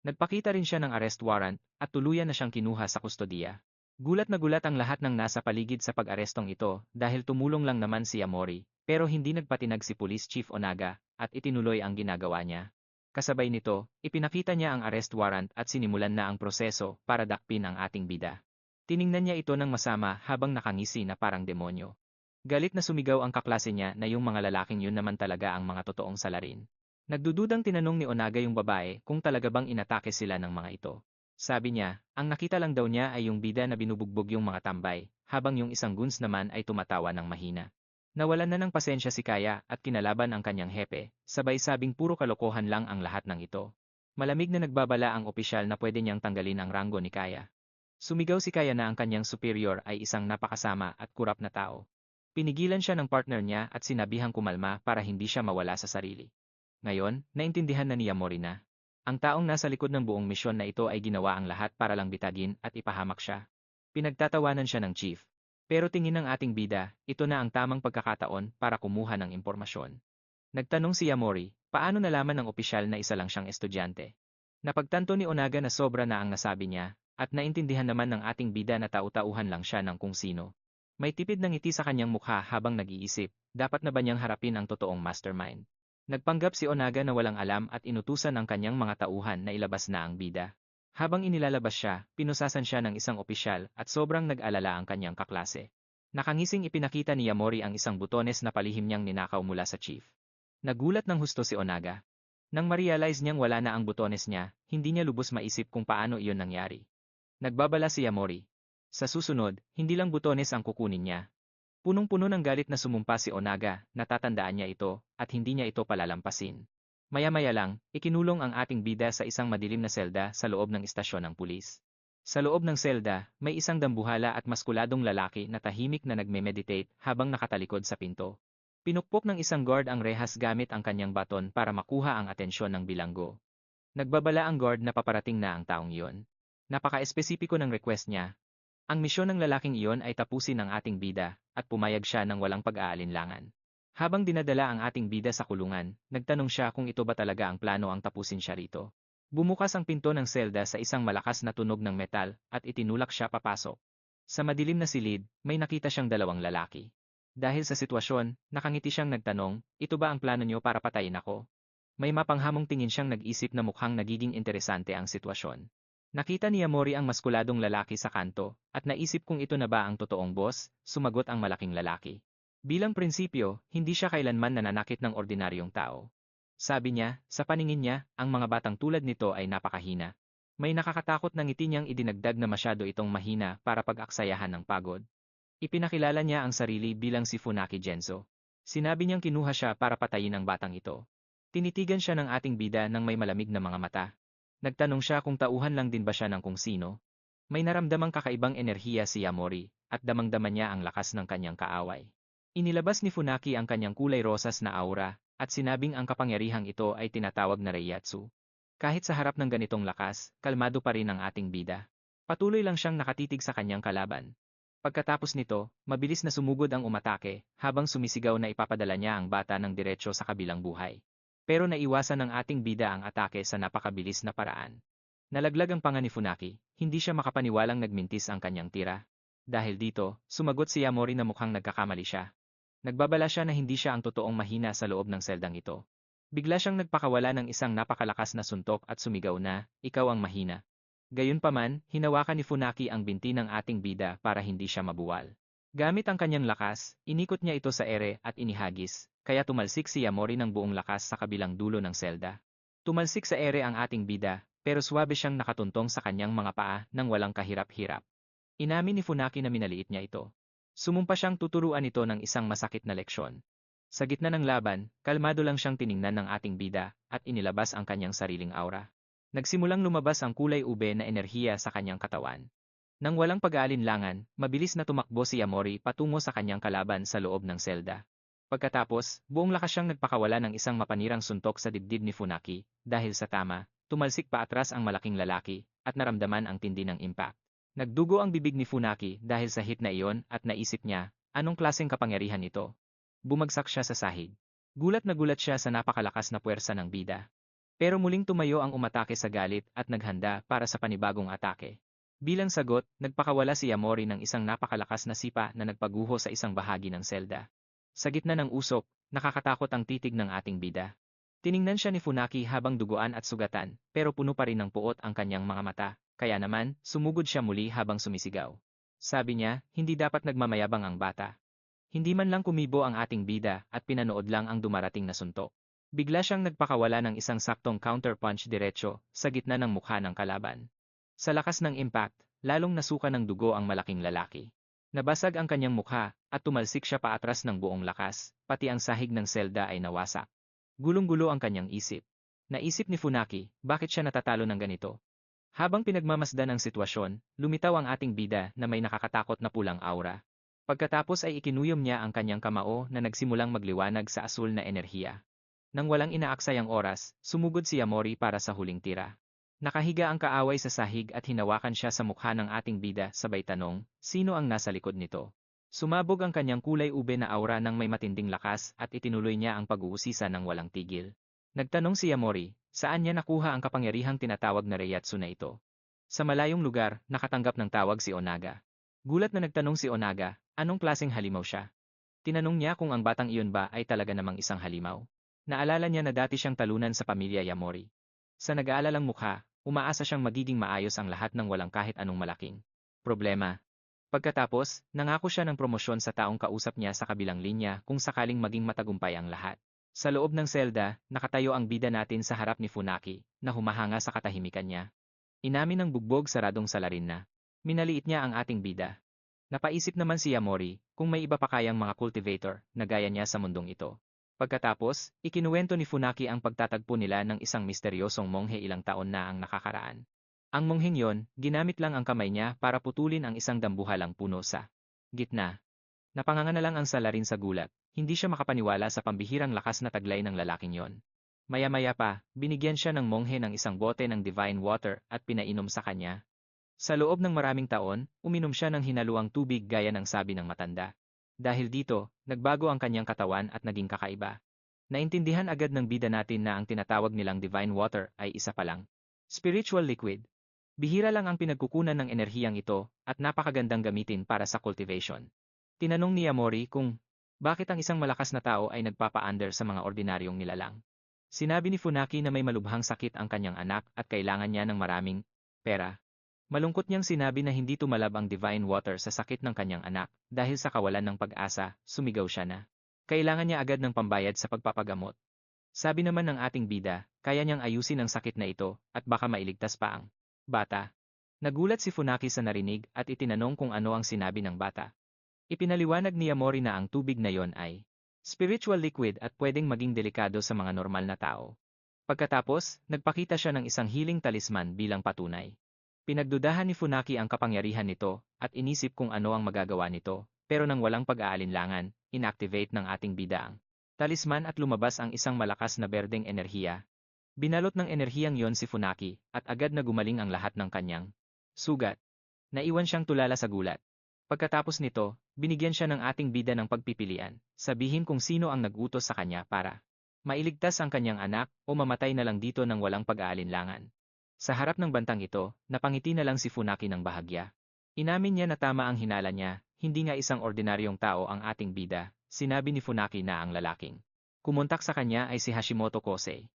Nagpakita rin siya ng arrest warrant at tuluyan na siyang kinuha sa kustodiya. Gulat na gulat ang lahat ng nasa paligid sa pag-arestong ito dahil tumulong lang naman si Yamori, pero hindi nagpatinag si Police Chief Onaga at itinuloy ang ginagawa niya. Kasabay nito, ipinakita niya ang arrest warrant at sinimulan na ang proseso para dakpin ang ating bida. Tiningnan niya ito ng masama habang nakangisi na parang demonyo. Galit na sumigaw ang kaklase niya na yung mga lalaking yun naman talaga ang mga totoong salarin. Nagdududang tinanong ni Onaga yung babae kung talaga bang inatake sila ng mga ito. Sabi niya, ang nakita lang daw niya ay yung bida na binubugbog yung mga tambay, habang yung isang goons naman ay tumatawa ng mahina. Nawalan na ng pasensya si Kaya at kinalaban ang kanyang hepe, sabay sabing puro kalokohan lang ang lahat ng ito. Malamig na nagbabala ang opisyal na pwede niyang tanggalin ang ranggo ni Kaya. Sumigaw si Kaya na ang kanyang superior ay isang napakasama at kurap na tao. Pinigilan siya ng partner niya at sinabihang kumalma para hindi siya mawala sa sarili. Ngayon, naintindihan na ni Yamori na. Ang taong nasa likod ng buong misyon na ito ay ginawa ang lahat para lang bitagin at ipahamak siya. Pinagtatawanan siya ng chief. Pero tingin ng ating bida, ito na ang tamang pagkakataon para kumuha ng impormasyon. Nagtanong si Yamori, paano nalaman ng opisyal na isa lang siyang estudyante? Napagtanto ni Onaga na sobra na ang nasabi niya, at naintindihan naman ng ating bida na tau-tauhan lang siya ng kung sino. May tipid na ngiti sa kanyang mukha habang nag-iisip, dapat na ba niyang harapin ang totoong mastermind? Nagpanggap si Onaga na walang alam at inutusan ang kanyang mga tauhan na ilabas na ang bida. Habang inilalabas siya, pinusasan siya ng isang opisyal at sobrang nag-alala ang kanyang kaklase. Nakangising ipinakita ni Yamori ang isang butones na palihim niyang ninakaw mula sa chief. Nagulat ng husto si Onaga. Nang ma-realize niyang wala na ang butones niya, hindi niya lubos maisip kung paano iyon nangyari. Nagbabala si Yamori. Sa susunod, hindi lang butones ang kukunin niya. Punong-puno ng galit na sumumpa si Onaga, natatandaan niya ito, at hindi niya ito palalampasin. Maya-maya lang, ikinulong ang ating bida sa isang madilim na selda sa loob ng istasyon ng pulis. Sa loob ng selda, may isang dambuhala at maskuladong lalaki na tahimik na nagme-meditate habang nakatalikod sa pinto. Pinukpok ng isang guard ang rehas gamit ang kanyang baton para makuha ang atensyon ng bilanggo. Nagbabala ang guard na paparating na ang taong iyon. Napaka-espesipiko ng request niya. Ang misyon ng lalaking iyon ay tapusin ang ating bida, at pumayag siya ng walang pag-aalinlangan. Habang dinadala ang ating bida sa kulungan, nagtanong siya kung ito ba talaga ang plano ang tapusin siya rito. Bumukas ang pinto ng selda sa isang malakas na tunog ng metal at itinulak siya papasok. Sa madilim na silid, may nakita siyang dalawang lalaki. Dahil sa sitwasyon, nakangiti siyang nagtanong, ito ba ang plano niyo para patayin ako? May mapanghamong tingin siyang nag-isip na mukhang nagiging interesante ang sitwasyon. Nakita ni Yamori ang maskuladong lalaki sa kanto, at naisip kung ito na ba ang totoong boss, sumagot ang malaking lalaki. Bilang prinsipyo, hindi siya kailanman nananakit ng ordinaryong tao. Sabi niya, sa paningin niya, ang mga batang tulad nito ay napakahina. May nakakatakot na ngiti niyang idinagdag na masyado itong mahina para pag-aksayahan ng pagod. Ipinakilala niya ang sarili bilang si Funaki Genzo. Sinabi niyang kinuha siya para patayin ang batang ito. Tinitigan siya ng ating bida ng may malamig na mga mata. Nagtanong siya kung tauhan lang din ba siya ng kung sino. May naramdamang kakaibang enerhiya si Yamori, at damang-dama niya ang lakas ng kanyang kaaway. Inilabas ni Funaki ang kanyang kulay rosas na aura, at sinabing ang kapangyarihang ito ay tinatawag na Reiyatsu. Kahit sa harap ng ganitong lakas, kalmado pa rin ang ating bida. Patuloy lang siyang nakatitig sa kanyang kalaban. Pagkatapos nito, mabilis na sumugod ang umatake, habang sumisigaw na ipapadala niya ang bata ng diretsyo sa kabilang buhay. Pero naiwasan ng ating bida ang atake sa napakabilis na paraan. Nalaglag ang panga ni Funaki, hindi siya makapaniwalang nagmintis ang kanyang tira. Dahil dito, sumagot si Yamori na mukhang nagkakamali siya. Nagbabala siya na hindi siya ang totoong mahina sa loob ng seldang ito. Bigla siyang nagpakawala ng isang napakalakas na suntok at sumigaw na, ikaw ang mahina. Gayunpaman, hinawakan ni Funaki ang binti ng ating bida para hindi siya mabuwal. Gamit ang kanyang lakas, inikot niya ito sa ere at inihagis, kaya tumalsik si Yamori ng buong lakas sa kabilang dulo ng selda. Tumalsik sa ere ang ating bida, pero swabe siyang nakatuntong sa kanyang mga paa nang walang kahirap-hirap. Inamin ni Funaki na minaliit niya ito. Sumumpa siyang tuturuan ito ng isang masakit na leksyon. Sa gitna ng laban, kalmado lang siyang tiningnan ng ating bida at inilabas ang kanyang sariling aura. Nagsimulang lumabas ang kulay ube na enerhiya sa kanyang katawan. Nang walang pag-aalinlangan, mabilis na tumakbo si Yamori patungo sa kanyang kalaban sa loob ng selda. Pagkatapos, buong lakas siyang nagpakawala ng isang mapanirang suntok sa dibdib ni Funaki, dahil sa tama, tumalsik pa atras ang malaking lalaki, at naramdaman ang tindi ng impact. Nagdugo ang bibig ni Funaki dahil sa hit na iyon at naisip niya, anong klaseng kapangyarihan ito? Bumagsak siya sa sahig. Gulat na gulat siya sa napakalakas na puwersa ng bida. Pero muling tumayo ang umatake sa galit at naghanda para sa panibagong atake. Bilang sagot, nagpakawala si Yamori ng isang napakalakas na sipa na nagpaguho sa isang bahagi ng selda. Sa gitna ng usok, nakakatakot ang titig ng ating bida. Tiningnan siya ni Funaki habang duguan at sugatan, pero puno pa rin ng puot ang kanyang mga mata, kaya naman, sumugod siya muli habang sumisigaw. Sabi niya, hindi dapat nagmamayabang ang bata. Hindi man lang kumibo ang ating bida at pinanood lang ang dumarating na suntok. Bigla siyang nagpakawala ng isang saktong counterpunch diretsyo sa gitna ng mukha ng kalaban. Sa lakas ng impact, lalong nasuka ng dugo ang malaking lalaki. Nabasag ang kanyang mukha at tumalsik siya paatras ng buong lakas, pati ang sahig ng selda ay nawasak. Gulong-gulo ang kanyang isip. Naisip ni Funaki, bakit siya natatalo ng ganito? Habang pinagmamasdan ang sitwasyon, lumitaw ang ating bida na may nakakatakot na pulang aura. Pagkatapos ay ikinuyom niya ang kanyang kamao na nagsimulang magliwanag sa asul na enerhiya. Nang walang inaaksayang oras, sumugod si Yamori para sa huling tira. Nakahiga ang kaaway sa sahig at hinawakan siya sa mukha ng ating bida sabay tanong, sino ang nasa likod nito? Sumabog ang kanyang kulay ube na aura ng may matinding lakas at itinuloy niya ang pag-uusisa ng walang tigil. Nagtanong si Yamori, saan niya nakuha ang kapangyarihang tinatawag na Reiyatsu na ito? Sa malayong lugar, nakatanggap ng tawag si Onaga. Gulat na nagtanong si Onaga, anong klaseng halimaw siya? Tinanong niya kung ang batang iyon ba ay talaga namang isang halimaw. Naalala niya na dati siyang talunan sa pamilya Yamori. Sa nag-aalalang mukha, umaasa siyang magiging maayos ang lahat ng walang kahit anong malaking problema. Pagkatapos, nangako siya ng promosyon sa taong kausap niya sa kabilang linya kung sakaling maging matagumpay ang lahat. Sa loob ng selda, nakatayo ang bida natin sa harap ni Funaki, na humahanga sa katahimikan niya. Inamin ng bugbog saradong salarin na. Minaliit niya ang ating bida. Napaisip naman si Yamori, kung may iba pa kayang mga cultivator, na gaya niya sa mundong ito. Pagkatapos, ikinuwento ni Funaki ang pagtatagpo nila ng isang misteryosong monghe ilang taon na ang nakakaraan. Ang mongheng yon, ginamit lang ang kamay niya para putulin ang isang dambuhalang puno sa gitna. Napanganga na lang ang salarin sa gulat, hindi siya makapaniwala sa pambihirang lakas na taglay ng lalaking yon. Maya-maya pa, binigyan siya ng monghe ng isang bote ng divine water at pinainom sa kanya. Sa loob ng maraming taon, uminom siya ng hinaluang tubig gaya ng sabi ng matanda. Dahil dito, nagbago ang kanyang katawan at naging kakaiba. Naintindihan agad ng bida natin na ang tinatawag nilang divine water ay isa pa lang Spiritual liquid. Bihira lang ang pinagkukunan ng enerhiyang ito at napakagandang gamitin para sa cultivation. Tinanong ni Yamori kung bakit ang isang malakas na tao ay nagpapa-under sa mga ordinaryong nilalang. Sinabi ni Funaki na may malubhang sakit ang kanyang anak at kailangan niya ng maraming pera. Malungkot niyang sinabi na hindi tumalab ang divine water sa sakit ng kanyang anak dahil sa kawalan ng pag-asa, sumigaw siya na. Kailangan niya agad ng pambayad sa pagpapagamot. Sabi naman ng ating bida, kaya niyang ayusin ang sakit na ito at baka mailigtas pa ang bata. Nagulat si Funaki sa narinig at itinanong kung ano ang sinabi ng bata. Ipinaliwanag ni Yamori na ang tubig na yon ay spiritual liquid at pwedeng maging delikado sa mga normal na tao. Pagkatapos, nagpakita siya ng isang healing talisman bilang patunay. Pinagdudahan ni Funaki ang kapangyarihan nito at inisip kung ano ang magagawa nito, pero nang walang pag-aalinlangan, inactivate ng ating bida ang talisman at lumabas ang isang malakas na berdeng enerhiya. Binalot ng enerhiyang yon si Funaki at agad na gumaling ang lahat ng kanyang sugat. Naiwan siyang tulala sa gulat. Pagkatapos nito, binigyan siya ng ating bida ng pagpipilian, sabihin kung sino ang nag-utos sa kanya para mailigtas ang kanyang anak o mamatay na lang dito ng walang pag-aalinlangan. Sa harap ng bantang ito, napangiti na lang si Funaki ng bahagya. Inamin niya na tama ang hinala niya, hindi nga isang ordinaryong tao ang ating bida, sinabi ni Funaki na ang lalaking kumontak sa kanya ay si Hashimoto Kosei.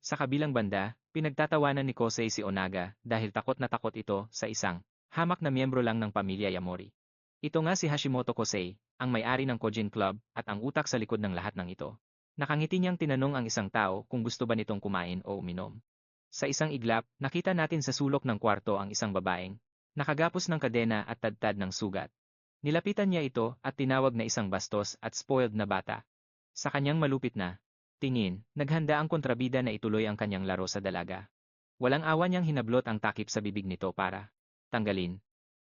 Sa kabilang banda, pinagtatawanan ni Kosei si Onaga dahil takot na takot ito sa isang hamak na miyembro lang ng pamilya Yamori. Ito nga si Hashimoto Kosei, ang may-ari ng Kojin Club at ang utak sa likod ng lahat ng ito. Nakangiti niyang tinanong ang isang tao kung gusto ba nitong kumain o uminom. Sa isang iglap, nakita natin sa sulok ng kwarto ang isang babaeng nakagapos ng kadena at tadtad ng sugat. Nilapitan niya ito at tinawag na isang bastos at spoiled na bata. Sa kanyang malupit na tingin, naghanda ang kontrabida na ituloy ang kanyang laro sa dalaga. Walang awa niyang hinablot ang takip sa bibig nito para tanggalin.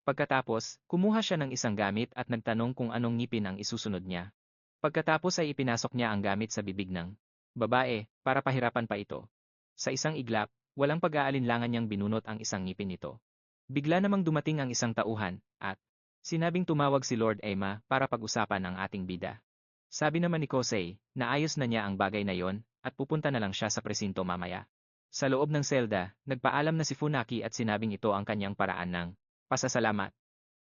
Pagkatapos, kumuha siya ng isang gamit at nagtanong kung anong ngipin ang isusunod niya. Pagkatapos ay ipinasok niya ang gamit sa bibig ng babae para pahirapan pa ito. Sa isang iglap, walang pag-aalinlangan niyang binunot ang isang ngipin nito. Bigla namang dumating ang isang tauhan, at sinabing tumawag si Lord Emma para pag-usapan ang ating bida. Sabi naman ni Kosei, naayos na niya ang bagay na yon, at pupunta na lang siya sa presinto mamaya. Sa loob ng selda, nagpaalam na si Funaki at sinabing ito ang kanyang paraan ng pasasalamat.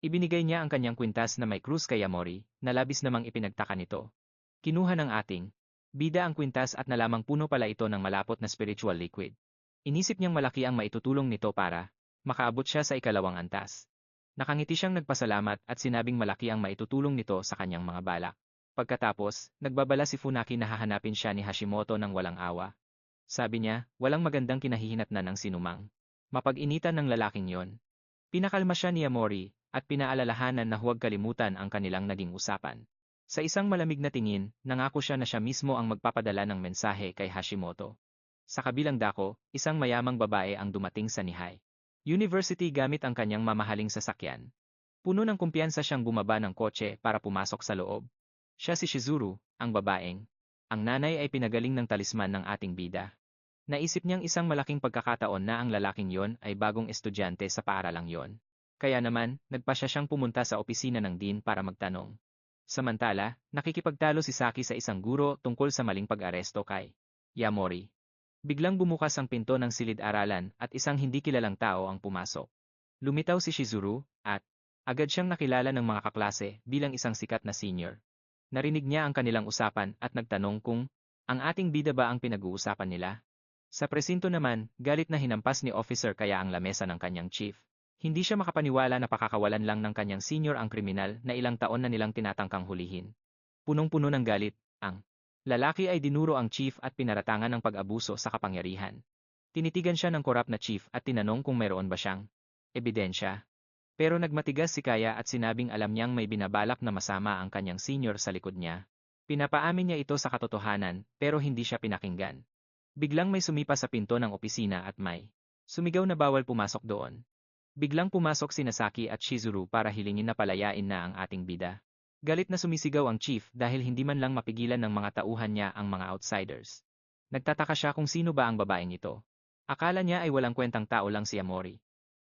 Ibinigay niya ang kanyang kwintas na may krus kay Yamori, na labis namang ipinagtaka nito. Kinuha ng ating bida ang kwintas at nalamang puno pala ito ng malapot na spiritual liquid. Inisip niyang malaki ang maitutulong nito para makaabot siya sa ikalawang antas. Nakangiti siyang nagpasalamat at sinabing malaki ang maitutulong nito sa kanyang mga balak. Pagkatapos, nagbabala si Funaki na hahanapin siya ni Hashimoto ng walang awa. Sabi niya, walang magandang kinahihinatnan ng sinumang mapag-initan ng lalaking yon. Pinakalma siya ni Yamori at pinaalalahanan na huwag kalimutan ang kanilang naging usapan. Sa isang malamig na tingin, nangako siya na siya mismo ang magpapadala ng mensahe kay Hashimoto. Sa kabilang dako, isang mayamang babae ang dumating sa Nihai University gamit ang kanyang mamahaling sasakyan. Puno ng kumpiyansa siyang bumaba ng kotse para pumasok sa loob. Siya si Shizuru, ang babaeng. Ang nanay ay pinagaling ng talisman ng ating bida. Naisip niyang isang malaking pagkakataon na ang lalaking yon ay bagong estudyante sa paaralang yon. Kaya naman, nagpasya siyang pumunta sa opisina ng dean para magtanong. Samantala, nakikipagtalo si Saki sa isang guro tungkol sa maling pag-aresto kay Yamori. Biglang bumukas ang pinto ng silid-aralan at isang hindi kilalang tao ang pumasok. Lumitaw si Shizuru at agad siyang nakilala ng mga kaklase bilang isang sikat na senior. Narinig niya ang kanilang usapan at nagtanong kung ang ating bida ba ang pinag-uusapan nila. Sa presinto naman, galit na hinampas ni officer kaya ang lamesa ng kanyang chief. Hindi siya makapaniwala na pakakawalan lang ng kanyang senior ang kriminal na ilang taon na nilang tinatangkang hulihin. Punong-puno ng galit, ang lalaki ay dinuro ang chief at pinaratangan ng pag-abuso sa kapangyarihan. Tinitigan siya ng korap na chief at tinanong kung mayroon ba siyang ebidensya. Pero nagmatigas si Kaya at sinabing alam niyang may binabalak na masama ang kanyang senior sa likod niya. Pinapaamin niya ito sa katotohanan pero hindi siya pinakinggan. Biglang may sumipa sa pinto ng opisina at may sumigaw na bawal pumasok doon. Biglang pumasok si Saki at Shizuru para hilingin na palayain na ang ating bida. Galit na sumisigaw ang chief dahil hindi man lang mapigilan ng mga tauhan niya ang mga outsiders. Nagtataka siya kung sino ba ang babaeng ito. Akala niya ay walang kwentang tao lang si Yamori.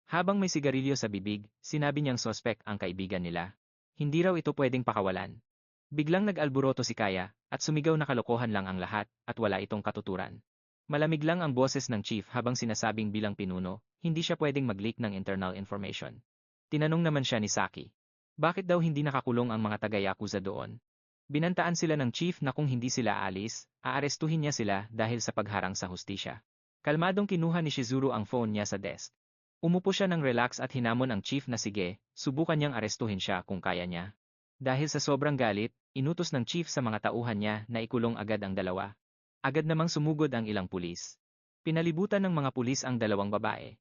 Habang may sigarilyo sa bibig, sinabi niyang sospek ang kaibigan nila. Hindi raw ito pwedeng pakawalan. Biglang nag-alburoto si Kaya at sumigaw na kalokohan lang ang lahat at wala itong katuturan. Malamig lang ang boses ng chief habang sinasabing bilang pinuno, hindi siya pwedeng mag-leak ng internal information. Tinanong naman siya ni Saki. Bakit daw hindi nakakulong ang mga taga-yakuza doon? Binantaan sila ng chief na kung hindi sila aalis, aarestuhin niya sila dahil sa pagharang sa hustisya. Kalmadong kinuha ni Shizuru ang phone niya sa desk. Umupo siya ng relax at hinamon ang chief na sige, subukan niyang arestuhin siya kung kaya niya. Dahil sa sobrang galit, inutos ng chief sa mga tauhan niya na ikulong agad ang dalawa. Agad namang sumugod ang ilang pulis. Pinalibutan ng mga pulis ang dalawang babae.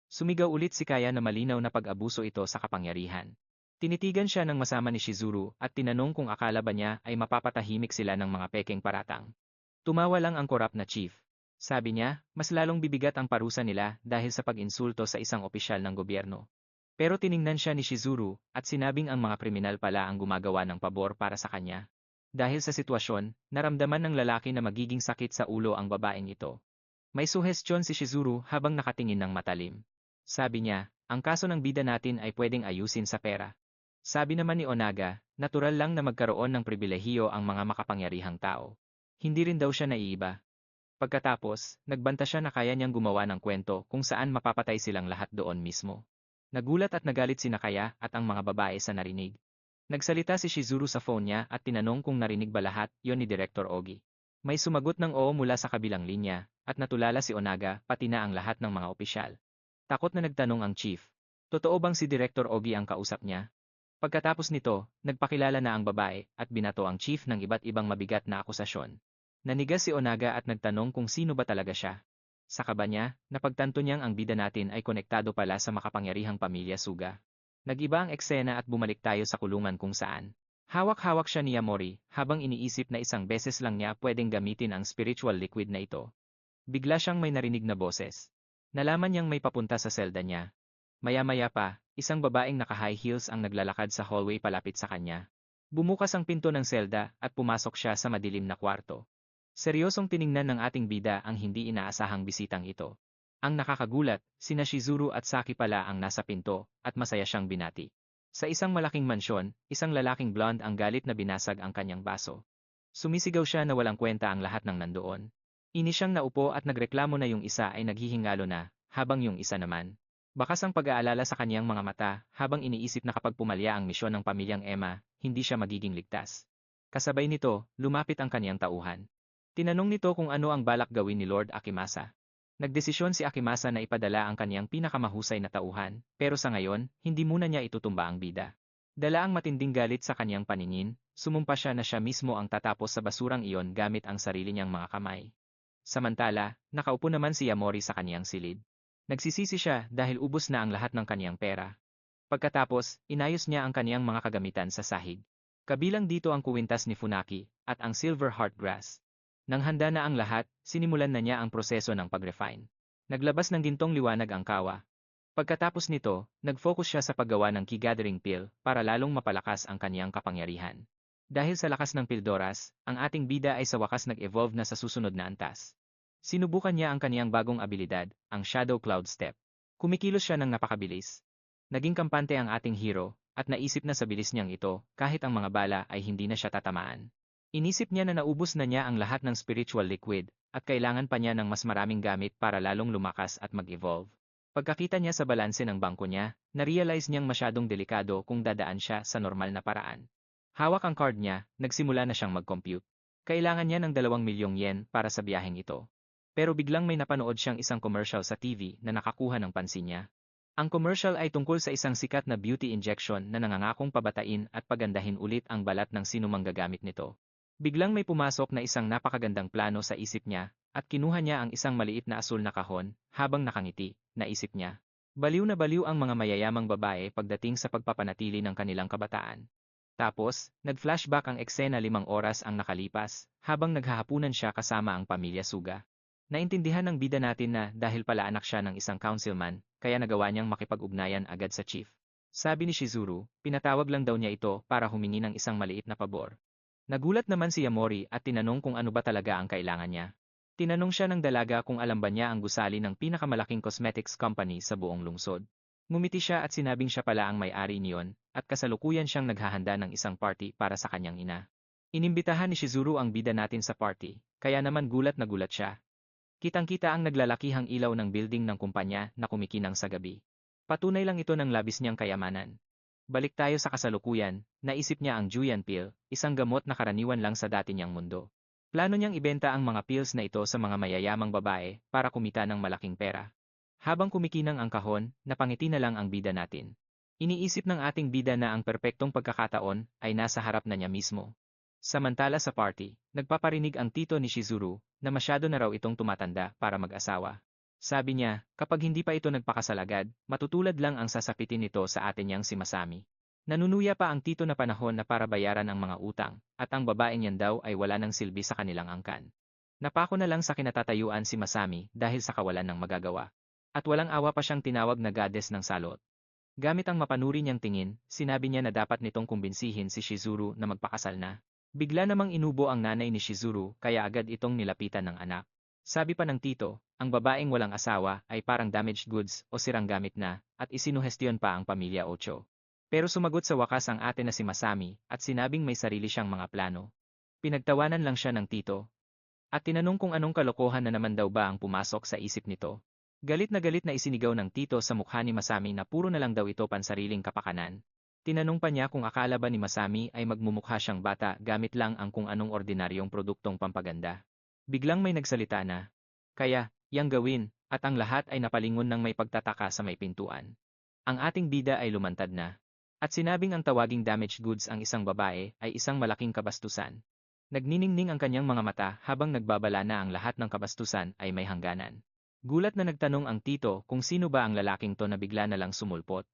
Sumigaw ulit si Kaya na malinaw na pag-abuso ito sa kapangyarihan. Tinitigan siya ng masama ni Shizuru at tinanong kung akala ba niya ay mapapatahimik sila ng mga pekeng paratang. Tumawa lang ang korap na chief. Sabi niya, mas lalong bibigat ang parusa nila dahil sa pag-insulto sa isang opisyal ng gobyerno. Pero tiningnan siya ni Shizuru at sinabing ang mga kriminal pala ang gumagawa ng pabor para sa kanya. Dahil sa sitwasyon, naramdaman ng lalaki na magiging sakit sa ulo ang babaeng ito. May suhestyon si Shizuru habang nakatingin ng matalim. Sabi niya, ang kaso ng bida natin ay pwedeng ayusin sa pera. Sabi naman ni Onaga, natural lang na magkaroon ng pribilehiyo ang mga makapangyarihang tao. Hindi rin daw siya naiiba. Pagkatapos, nagbanta siya na kaya niyang gumawa ng kwento kung saan mapapatay silang lahat doon mismo. Nagulat at nagalit si Nakaya at ang mga babae sa narinig. Nagsalita si Shizuru sa phone niya at tinanong kung narinig ba lahat yon ni Director Ogi. May sumagot ng oo mula sa kabilang linya, at natulala si Onaga pati na ang lahat ng mga opisyal. Takot na nagtanong ang chief. Totoo bang si Director Ogi ang kausap niya? Pagkatapos nito, nagpakilala na ang babae at binato ang chief ng iba't ibang mabigat na akusasyon. Nanigas si Onaga at nagtanong kung sino ba talaga siya. Sa kaba niya, napagtanto niyang ang bida natin ay konektado pala sa makapangyarihang pamilya Suga. Nag-iba ang eksena at bumalik tayo sa kulungan kung saan. Hawak-hawak siya ni Yamori habang iniisip na isang beses lang niya pwedeng gamitin ang spiritual liquid na ito. Bigla siyang may narinig na boses. Nalaman niyang may papunta sa selda niya. Maya-maya pa, isang babaeng naka-high heels ang naglalakad sa hallway palapit sa kanya. Bumukas ang pinto ng selda at pumasok siya sa madilim na kwarto. Seryosong tiningnan ng ating bida ang hindi inaasahang bisitang ito. Ang nakakagulat, sina Shizuru at Saki pala ang nasa pinto, at masaya siyang binati. Sa isang malaking mansyon, isang lalaking blonde ang galit na binasag ang kanyang baso. Sumisigaw siya na walang kwenta ang lahat ng nandoon. Ini siyang naupo at nagreklamo na yung isa ay naghihingalo na, habang yung isa naman. Bakas ang pag-aalala sa kanyang mga mata, habang iniisip na kapag pumalya ang misyon ng pamilyang Emma, hindi siya magiging ligtas. Kasabay nito, lumapit ang kanyang tauhan. Tinanong nito kung ano ang balak gawin ni Lord Akimasa. Nagdesisyon si Akimasa na ipadala ang kanyang pinakamahusay na tauhan, pero sa ngayon, hindi muna niya itutumba ang bida. Dala ang matinding galit sa kanyang paningin, sumumpa siya na siya mismo ang tatapos sa basurang iyon gamit ang sarili niyang mga kamay. Samantala, nakaupo naman si Yamori sa kanyang silid. Nagsisisi siya dahil ubos na ang lahat ng kanyang pera. Pagkatapos, inayos niya ang kanyang mga kagamitan sa sahig. Kabilang dito ang kuwintas ni Funaki, at ang silver heartgrass. Nang handa na ang lahat, sinimulan na niya ang proseso ng pag-refine. Naglabas ng gintong liwanag ang kawa. Pagkatapos nito, nag-focus siya sa paggawa ng key gathering pill para lalong mapalakas ang kaniyang kapangyarihan. Dahil sa lakas ng Pildoras, ang ating bida ay sa wakas nag-evolve na sa susunod na antas. Sinubukan niya ang kaniyang bagong abilidad, ang Shadow Cloud Step. Kumikilos siya ng napakabilis. Naging kampante ang ating hero, at naisip na sa bilis niyang ito, kahit ang mga bala ay hindi na siya tatamaan. Inisip niya na naubos na niya ang lahat ng spiritual liquid, at kailangan pa niya ng mas maraming gamit para lalong lumakas at mag-evolve. Pagkakita niya sa balanse ng bangko niya, na-realize niyang masyadong delikado kung dadaan siya sa normal na paraan. Hawak ang card niya, nagsimula na siyang mag-compute. Kailangan niya ng 2 milyong yen para sa biyaheng ito. Pero biglang may napanood siyang isang commercial sa TV na nakakuha ng pansin niya. Ang commercial ay tungkol sa isang sikat na beauty injection na nangangakong pabatain at pagandahin ulit ang balat ng sinumang gagamit nito. Biglang may pumasok na isang napakagandang plano sa isip niya, at kinuha niya ang isang maliit na asul na kahon, habang nakangiti, naisip niya. Baliw na baliw ang mga mayayamang babae pagdating sa pagpapanatili ng kanilang kabataan. Tapos, nag-flashback ang eksena 5 oras ang nakalipas, habang naghahapunan siya kasama ang pamilya Suga. Naintindihan ng bida natin na dahil pala anak siya ng isang councilman, kaya nagawa niyang makipag-ugnayan agad sa chief. Sabi ni Shizuru, pinatawag lang daw niya ito para humingi ng isang maliit na pabor. Nagulat naman si Yamori at tinanong kung ano ba talaga ang kailangan niya. Tinanong siya ng dalaga kung alam ba niya ang gusali ng pinakamalaking cosmetics company sa buong lungsod. Ngumiti siya at sinabing siya pala ang may-ari niyon, at kasalukuyan siyang naghahanda ng isang party para sa kanyang ina. Inimbitahan ni Shizuru ang bida natin sa party, kaya naman gulat na gulat siya. Kitang-kita ang naglalakihang ilaw ng building ng kumpanya na kumikinang sa gabi. Patunay lang ito ng labis niyang kayamanan. Balik tayo sa kasalukuyan, naisip niya ang Julian pill, isang gamot na karaniwan lang sa dati niyang mundo. Plano niyang ibenta ang mga pills na ito sa mga mayayamang babae para kumita ng malaking pera. Habang kumikinang ang kahon, napangiti na lang ang bida natin. Iniisip ng ating bida na ang perpektong pagkakataon ay nasa harap na niya mismo. Samantala sa party, nagpaparinig ang tito ni Shizuru na masyado na raw itong tumatanda para mag-asawa. Sabi niya, kapag hindi pa ito nagpakasal agad, matutulad lang ang sasapitin nito sa atin niyang si Masami. Nanunuya pa ang tito na panahon na para bayaran ang mga utang, at ang babaeng yan daw ay wala ng silbi sa kanilang angkan. Napako na lang sa kinatatayuan si Masami dahil sa kawalan ng magagawa. At walang awa pa siyang tinawag na goddess ng salot. Gamit ang mapanuri niyang tingin, sinabi niya na dapat nitong kumbinsihin si Shizuru na magpakasal na. Bigla namang inubo ang nanay ni Shizuru kaya agad itong nilapitan ng anak. Sabi pa ng tito, ang babaeng walang asawa ay parang damaged goods o sirang gamit na, at isinuhestiyon pa ang pamilya Ocho. Pero sumagot sa wakas ang ate na si Masami at sinabing may sarili siyang mga plano. Pinagtawanan lang siya ng tito. At tinanong kung anong kalokohan na naman daw ba ang pumasok sa isip nito. Galit na isinigaw ng tito sa mukha ni Masami na puro na lang daw ito pansariling kapakanan. Tinanong pa niya kung akala ba ni Masami ay magmumukha siyang bata gamit lang ang kung anong ordinaryong produktong pampaganda. Biglang may nagsalita na, kaya, yang gawin, at ang lahat ay napalingon ng may pagtataka sa may pintuan. Ang ating bida ay lumantad na. At sinabing ang tawaging damaged goods ang isang babae ay isang malaking kabastusan. Nagniningning ang kanyang mga mata habang nagbabala na ang lahat ng kabastusan ay may hangganan. Gulat na nagtanong ang tito kung sino ba ang lalaking to na bigla na lang sumulpot.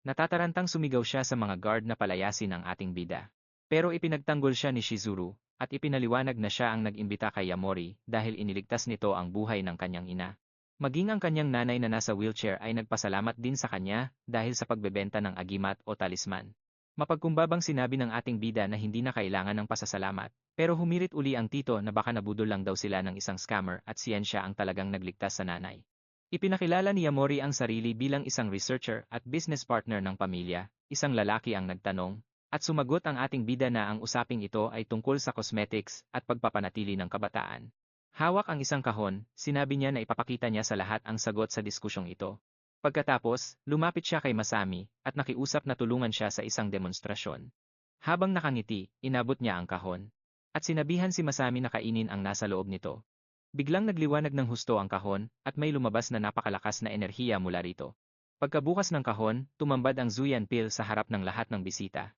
Natatarantang sumigaw siya sa mga guard na palayasin ang ating bida. Pero ipinagtanggol siya ni Shizuru, at ipinaliwanag na siya ang nag-imbita kay Yamori dahil iniligtas nito ang buhay ng kanyang ina. Maging ang kanyang nanay na nasa wheelchair ay nagpasalamat din sa kanya dahil sa pagbebenta ng agimat o talisman. Mapagkumbabang sinabi ng ating bida na hindi na kailangan ng pasasalamat, pero humirit uli ang tito na baka nabudol lang daw sila ng isang scammer at siyensya ang talagang nagligtas sa nanay. Ipinakilala ni Yamori ang sarili bilang isang researcher at business partner ng pamilya, isang lalaki ang nagtanong, at sumagot ang ating bida na ang usaping ito ay tungkol sa cosmetics at pagpapanatili ng kabataan. Hawak ang isang kahon, sinabi niya na ipapakita niya sa lahat ang sagot sa diskusyong ito. Pagkatapos, lumapit siya kay Masami at nakiusap na tulungan siya sa isang demonstrasyon. Habang nakangiti, inabot niya ang kahon. At sinabihan si Masami na kainin ang nasa loob nito. Biglang nagliwanag ng husto ang kahon at may lumabas na napakalakas na enerhiya mula rito. Pagkabukas ng kahon, tumambad ang Zuyan pill sa harap ng lahat ng bisita.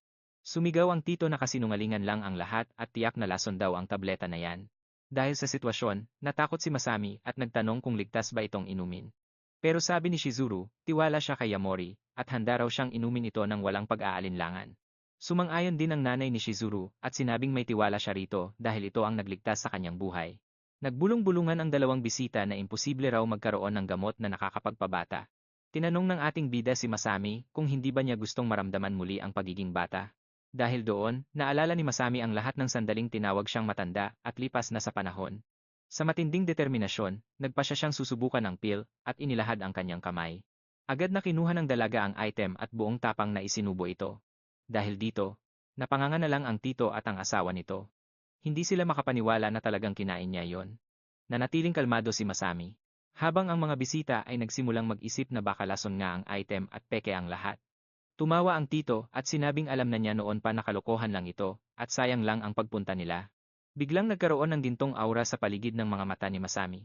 Sumigaw ang tito na kasinungalingan lang ang lahat at tiyak na lason daw ang tableta na yan. Dahil sa sitwasyon, natakot si Masami at nagtanong kung ligtas ba itong inumin. Pero sabi ni Shizuru, tiwala siya kay Yamori at handa raw siyang inumin ito ng walang pag-aalinlangan. Sumang-ayon din ang nanay ni Shizuru at sinabing may tiwala siya rito dahil ito ang nagligtas sa kanyang buhay. Nagbulong-bulungan ang dalawang bisita na imposible raw magkaroon ng gamot na nakakapagpabata. Tinanong ng ating bida si Masami kung hindi ba niya gustong maramdaman muli ang pagiging bata. Dahil doon, naalala ni Masami ang lahat ng sandaling tinawag siyang matanda at lipas na sa panahon. Sa matinding determinasyon, nagpasya siyang susubukan ng pill at inilahad ang kanyang kamay. Agad na kinuha ng dalaga ang item at buong tapang na isinubo ito. Dahil dito, napanganga na lang ang tito at ang asawa nito. Hindi sila makapaniwala na talagang kinain niya yon. Nanatiling kalmado si Masami. Habang ang mga bisita ay nagsimulang mag-isip na baka lason nga ang item at peke ang lahat. Tumawa ang tito at sinabing alam na niya noon pa na kalokohan lang ito at sayang lang ang pagpunta nila. Biglang nagkaroon ng gintong aura sa paligid ng mga mata ni Masami.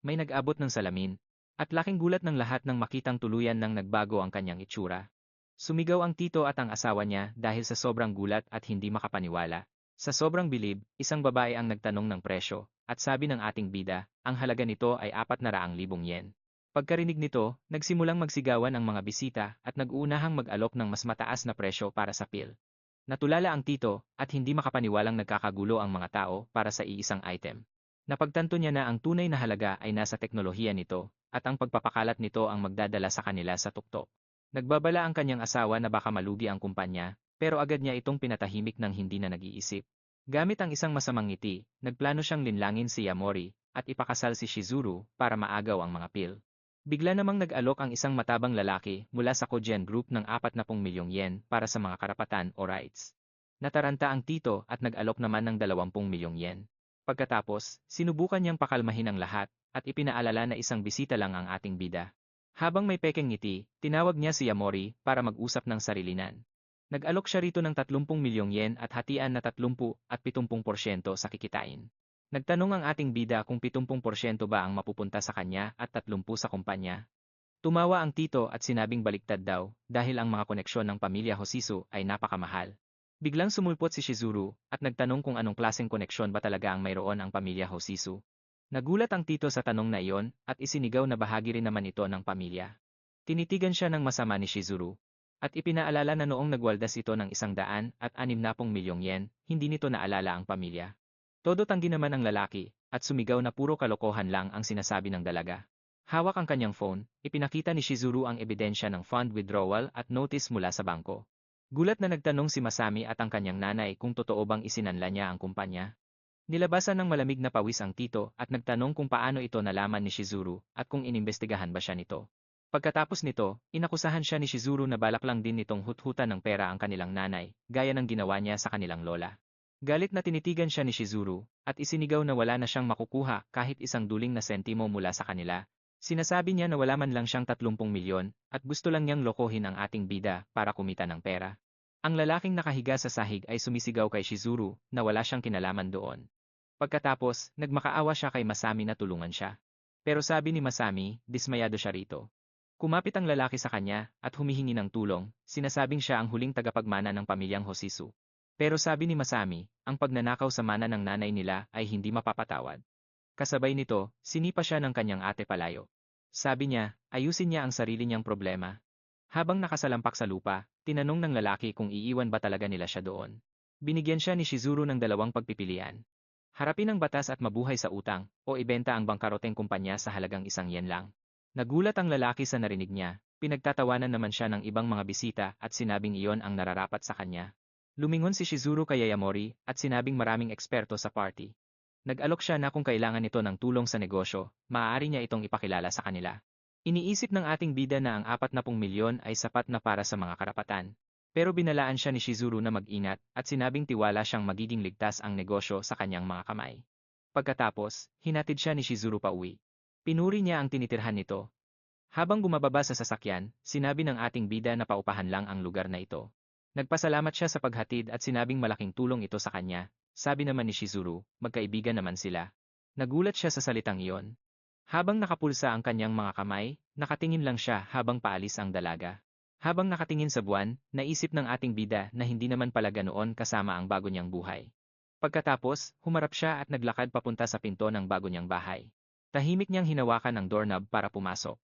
May nag-abot ng salamin at laking gulat ng lahat nang makitang tuluyan nang nagbago ang kanyang itsura. Sumigaw ang tito at ang asawa niya dahil sa sobrang gulat at hindi makapaniwala. Sa sobrang bilib, isang babae ang nagtanong ng presyo, at sabi ng ating bida, ang halaga nito ay 400,000 yen. Pagkarinig nito, nagsimulang magsigawan ang mga bisita at nag-uunahang mag-alok ng mas mataas na presyo para sa pill. Natulala ang tito at hindi makapaniwalang nagkakagulo ang mga tao para sa iisang item. Napagtanto niya na ang tunay na halaga ay nasa teknolohiya nito, at ang pagpapakalat nito ang magdadala sa kanila sa tuktok. Nagbabala ang kanyang asawa na baka malugi ang kumpanya, pero agad niya itong pinatahimik ng hindi na nag-iisip. Gamit ang isang masamang ngiti, nagplano siyang linlangin si Yamori at ipakasal si Shizuru para maagaw ang mga pill. Bigla namang nag-alok ang isang matabang lalaki mula sa Kojian Group ng 40 milyong yen para sa mga karapatan o rights. Nataranta ang tito at nag-alok naman ng 20 milyong yen. Pagkatapos, sinubukan niyang pakalmahin ang lahat at ipinaalala na isang bisita lang ang ating bida. Habang may pekeng ngiti, tinawag niya si Yamori para mag-usap ng sarilinan. Nag-alok siya rito ng 30 milyong yen at hatian na 30 at 70% sa kikitain. Nagtanong ang ating bida kung 70% ba ang mapupunta sa kanya at 30 sa kumpanya. Tumawa ang tito at sinabing baliktad daw dahil ang mga koneksyon ng pamilya Hosisu ay napakamahal. Biglang sumulpot si Shizuru at nagtanong kung anong klaseng koneksyon ba talaga ang mayroon ang pamilya Hosisu. Nagulat ang tito sa tanong na iyon at isinigaw na bahagi rin naman ito ng pamilya. Tinitigan siya ng masama ni Shizuru at ipinaalala na noong nagwaldas ito ng 160 milyong yen, hindi nito naalala ang pamilya. Todo tanggi naman ang lalaki at sumigaw na puro kalokohan lang ang sinasabi ng dalaga. Hawak ang kanyang phone, ipinakita ni Shizuru ang ebidensya ng fund withdrawal at notice mula sa bangko. Gulat na nagtanong si Masami at ang kanyang nanay kung totoo bang isinanla niya ang kumpanya. Nilabasan ng malamig na pawis ang tito at nagtanong kung paano ito nalaman ni Shizuru at kung inimbestigahan ba siya nito. Pagkatapos nito, inakusahan siya ni Shizuru na balak lang din nitong huthutan ng pera ang kanilang nanay, gaya ng ginawa niya sa kanilang lola. Galit na tinitigan siya ni Shizuru at isinigaw na wala na siyang makukuha kahit isang duling na sentimo mula sa kanila. Sinasabi niya na wala man lang siyang 30 milyon at gusto lang niyang lokohin ang ating bida para kumita ng pera. Ang lalaking nakahiga sa sahig ay sumisigaw kay Shizuru na wala siyang kinalaman doon. Pagkatapos, nagmakaawa siya kay Masami na tulungan siya. Pero sabi ni Masami, dismayado siya rito. Kumapit ang lalaki sa kanya at humihingi ng tulong, sinasabing siya ang huling tagapagmana ng pamilyang Hosisu. Pero sabi ni Masami, ang pagnanakaw sa mana ng nanay nila ay hindi mapapatawad. Kasabay nito, sinipa siya ng kanyang ate palayo. Sabi niya, ayusin niya ang sarili niyang problema. Habang nakasalampak sa lupa, tinanong ng lalaki kung iiwan ba talaga nila siya doon. Binigyan siya ni Shizuru ng dalawang pagpipilian. Harapin ang batas at mabuhay sa utang, o ibenta ang bangkaroteng kumpanya sa halagang 1 yen lang. Nagulat ang lalaki sa narinig niya, pinagtatawanan naman siya ng ibang mga bisita at sinabing iyon ang nararapat sa kanya. Lumingon si Shizuru kay Yayamori at sinabing maraming eksperto sa party. Nag-alok siya na kung kailangan nito ng tulong sa negosyo, maaari niya itong ipakilala sa kanila. Iniisip ng ating bida na ang 40 milyon ay sapat na para sa mga karapatan. Pero binalaan siya ni Shizuru na mag-ingat at sinabing tiwala siyang magiging ligtas ang negosyo sa kanyang mga kamay. Pagkatapos, hinatid siya ni Shizuru pauwi. Pinuri niya ang tinitirhan nito. Habang bumababa sa sasakyan, sinabi ng ating bida na paupahan lang ang lugar na ito. Nagpasalamat siya sa paghatid at sinabing malaking tulong ito sa kanya. Sabi naman ni Shizuru, magkaibigan naman sila. Nagulat siya sa salitang iyon. Habang nakapulsa ang kanyang mga kamay, nakatingin lang siya habang paalis ang dalaga. Habang nakatingin sa buwan, naisip ng ating bida na hindi naman pala ganoon kasama ang bago niyang buhay. Pagkatapos, humarap siya at naglakad papunta sa pinto ng bago niyang bahay. Tahimik niyang hinawakan ang doorknob para pumasok.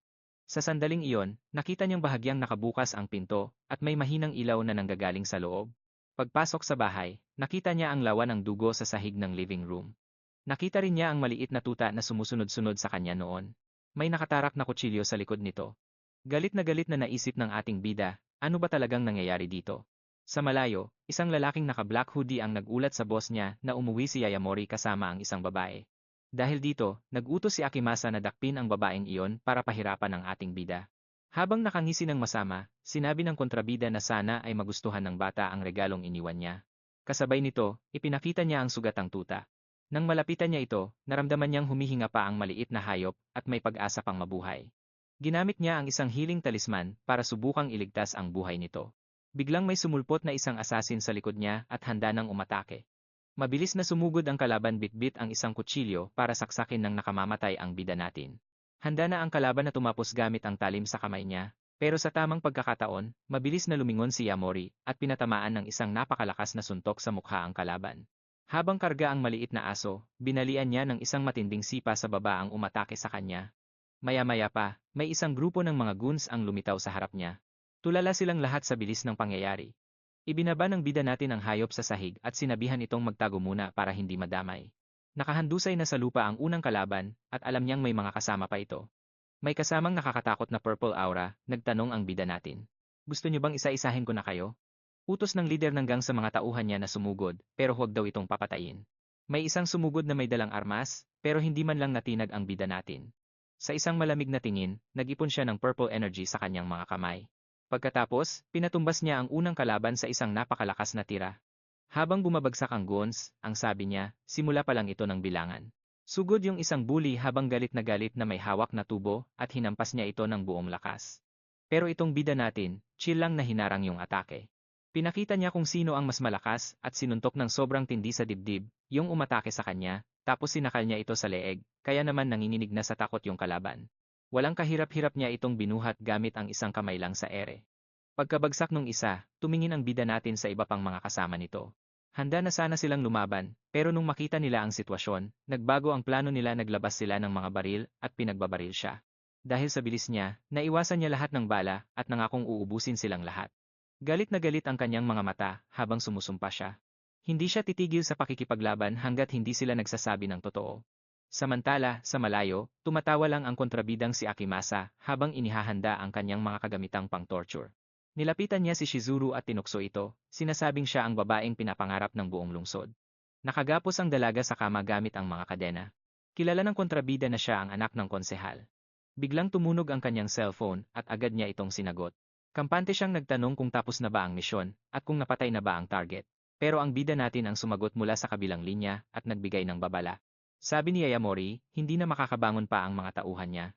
Sa sandaling iyon, nakita niyang bahagyang nakabukas ang pinto at may mahinang ilaw na nanggagaling sa loob. Pagpasok sa bahay, nakita niya ang lawa ng dugo sa sahig ng living room. Nakita rin niya ang maliit na tuta na sumusunod-sunod sa kanya noon. May nakatarak na kutsilyo sa likod nito. Galit na naisip ng ating bida, ano ba talagang nangyayari dito? Sa malayo, isang lalaking naka-black hoodie ang nagulat sa boss niya na umuwi si Yayamori kasama ang isang babae. Dahil dito, nag-utos si Akimasa na dakpin ang babaeng iyon para pahirapan ang ating bida. Habang nakangisi ng masama, sinabi ng kontrabida na sana ay magustuhan ng bata ang regalong iniwan niya. Kasabay nito, ipinakita niya ang sugatang tuta. Nang malapitan niya ito, naramdaman niyang humihinga pa ang maliit na hayop at may pag-asa pang mabuhay. Ginamit niya ang isang healing talisman para subukang iligtas ang buhay nito. Biglang may sumulpot na isang asasin sa likod niya at handa nang umatake. Mabilis na sumugod ang kalaban bitbit ang isang kutsilyo para saksakin ng nakamamatay ang bida natin. Handa na ang kalaban na tumapos gamit ang talim sa kamay niya, pero sa tamang pagkakataon, mabilis na lumingon si Yamori at pinatamaan ng isang napakalakas na suntok sa mukha ang kalaban. Habang karga ang maliit na aso, binalian niya ng isang matinding sipa sa baba ang umatake sa kanya. Maya-maya pa, may isang grupo ng mga goons ang lumitaw sa harap niya. Tulala silang lahat sa bilis ng pangyayari. Ibinaba ng bida natin ang hayop sa sahig at sinabihan itong magtago muna para hindi madamay. Nakahandusay na sa lupa ang unang kalaban at alam niyang may mga kasama pa ito. May kasamang nakakatakot na purple aura, nagtanong ang bida natin. Gusto niyo bang isa-isahin ko na kayo? Utos ng leader ng gang sa mga tauhan niya na sumugod, pero huwag daw itong papatayin. May isang sumugod na may dalang armas, pero hindi man lang natinag ang bida natin. Sa isang malamig na tingin, nag-ipon siya ng purple energy sa kanyang mga kamay. Pagkatapos, pinatumbas niya ang unang kalaban sa isang napakalakas na tira. Habang bumabagsak ang goons, ang sabi niya, simula pa lang ito ng bilangan. Sugod yung isang bully habang galit na may hawak na tubo at hinampas niya ito ng buong lakas. Pero itong bida natin, chill lang na hinarang yung atake. Pinakita niya kung sino ang mas malakas at sinuntok ng sobrang tindi sa dibdib, yung umatake sa kanya, tapos sinakal niya ito sa leeg, kaya naman nanginginig na sa takot yung kalaban. Walang kahirap-hirap niya itong binuhat gamit ang isang kamay lang sa ere. Pagkabagsak nung isa, tumingin ang bida natin sa iba pang mga kasama nito. Handa na sana silang lumaban, pero nung makita nila ang sitwasyon, nagbago ang plano nila, naglabas sila ng mga baril at pinagbabaril siya. Dahil sa bilis niya, naiwasan niya lahat ng bala at nangakong uubusin silang lahat. Galit na galit ang kanyang mga mata habang sumusumpa siya. Hindi siya titigil sa pakikipaglaban hanggat hindi sila nagsasabi ng totoo. Samantala, sa malayo, tumatawa lang ang kontrabidang si Akimasa habang inihahanda ang kanyang mga kagamitang pang-torture. Nilapitan niya si Shizuru at tinukso ito, sinasabing siya ang babaeng pinapangarap ng buong lungsod. Nakagapos ang dalaga sa kama gamit ang mga kadena. Kilala ng kontrabida na siya ang anak ng konsehal. Biglang tumunog ang kanyang cellphone at agad niya itong sinagot. Kampante siyang nagtanong kung tapos na ba ang misyon at kung napatay na ba ang target. Pero ang bida natin ang sumagot mula sa kabilang linya at nagbigay ng babala. Sabi ni Yayamori, hindi na makakabangon pa ang mga tauhan niya.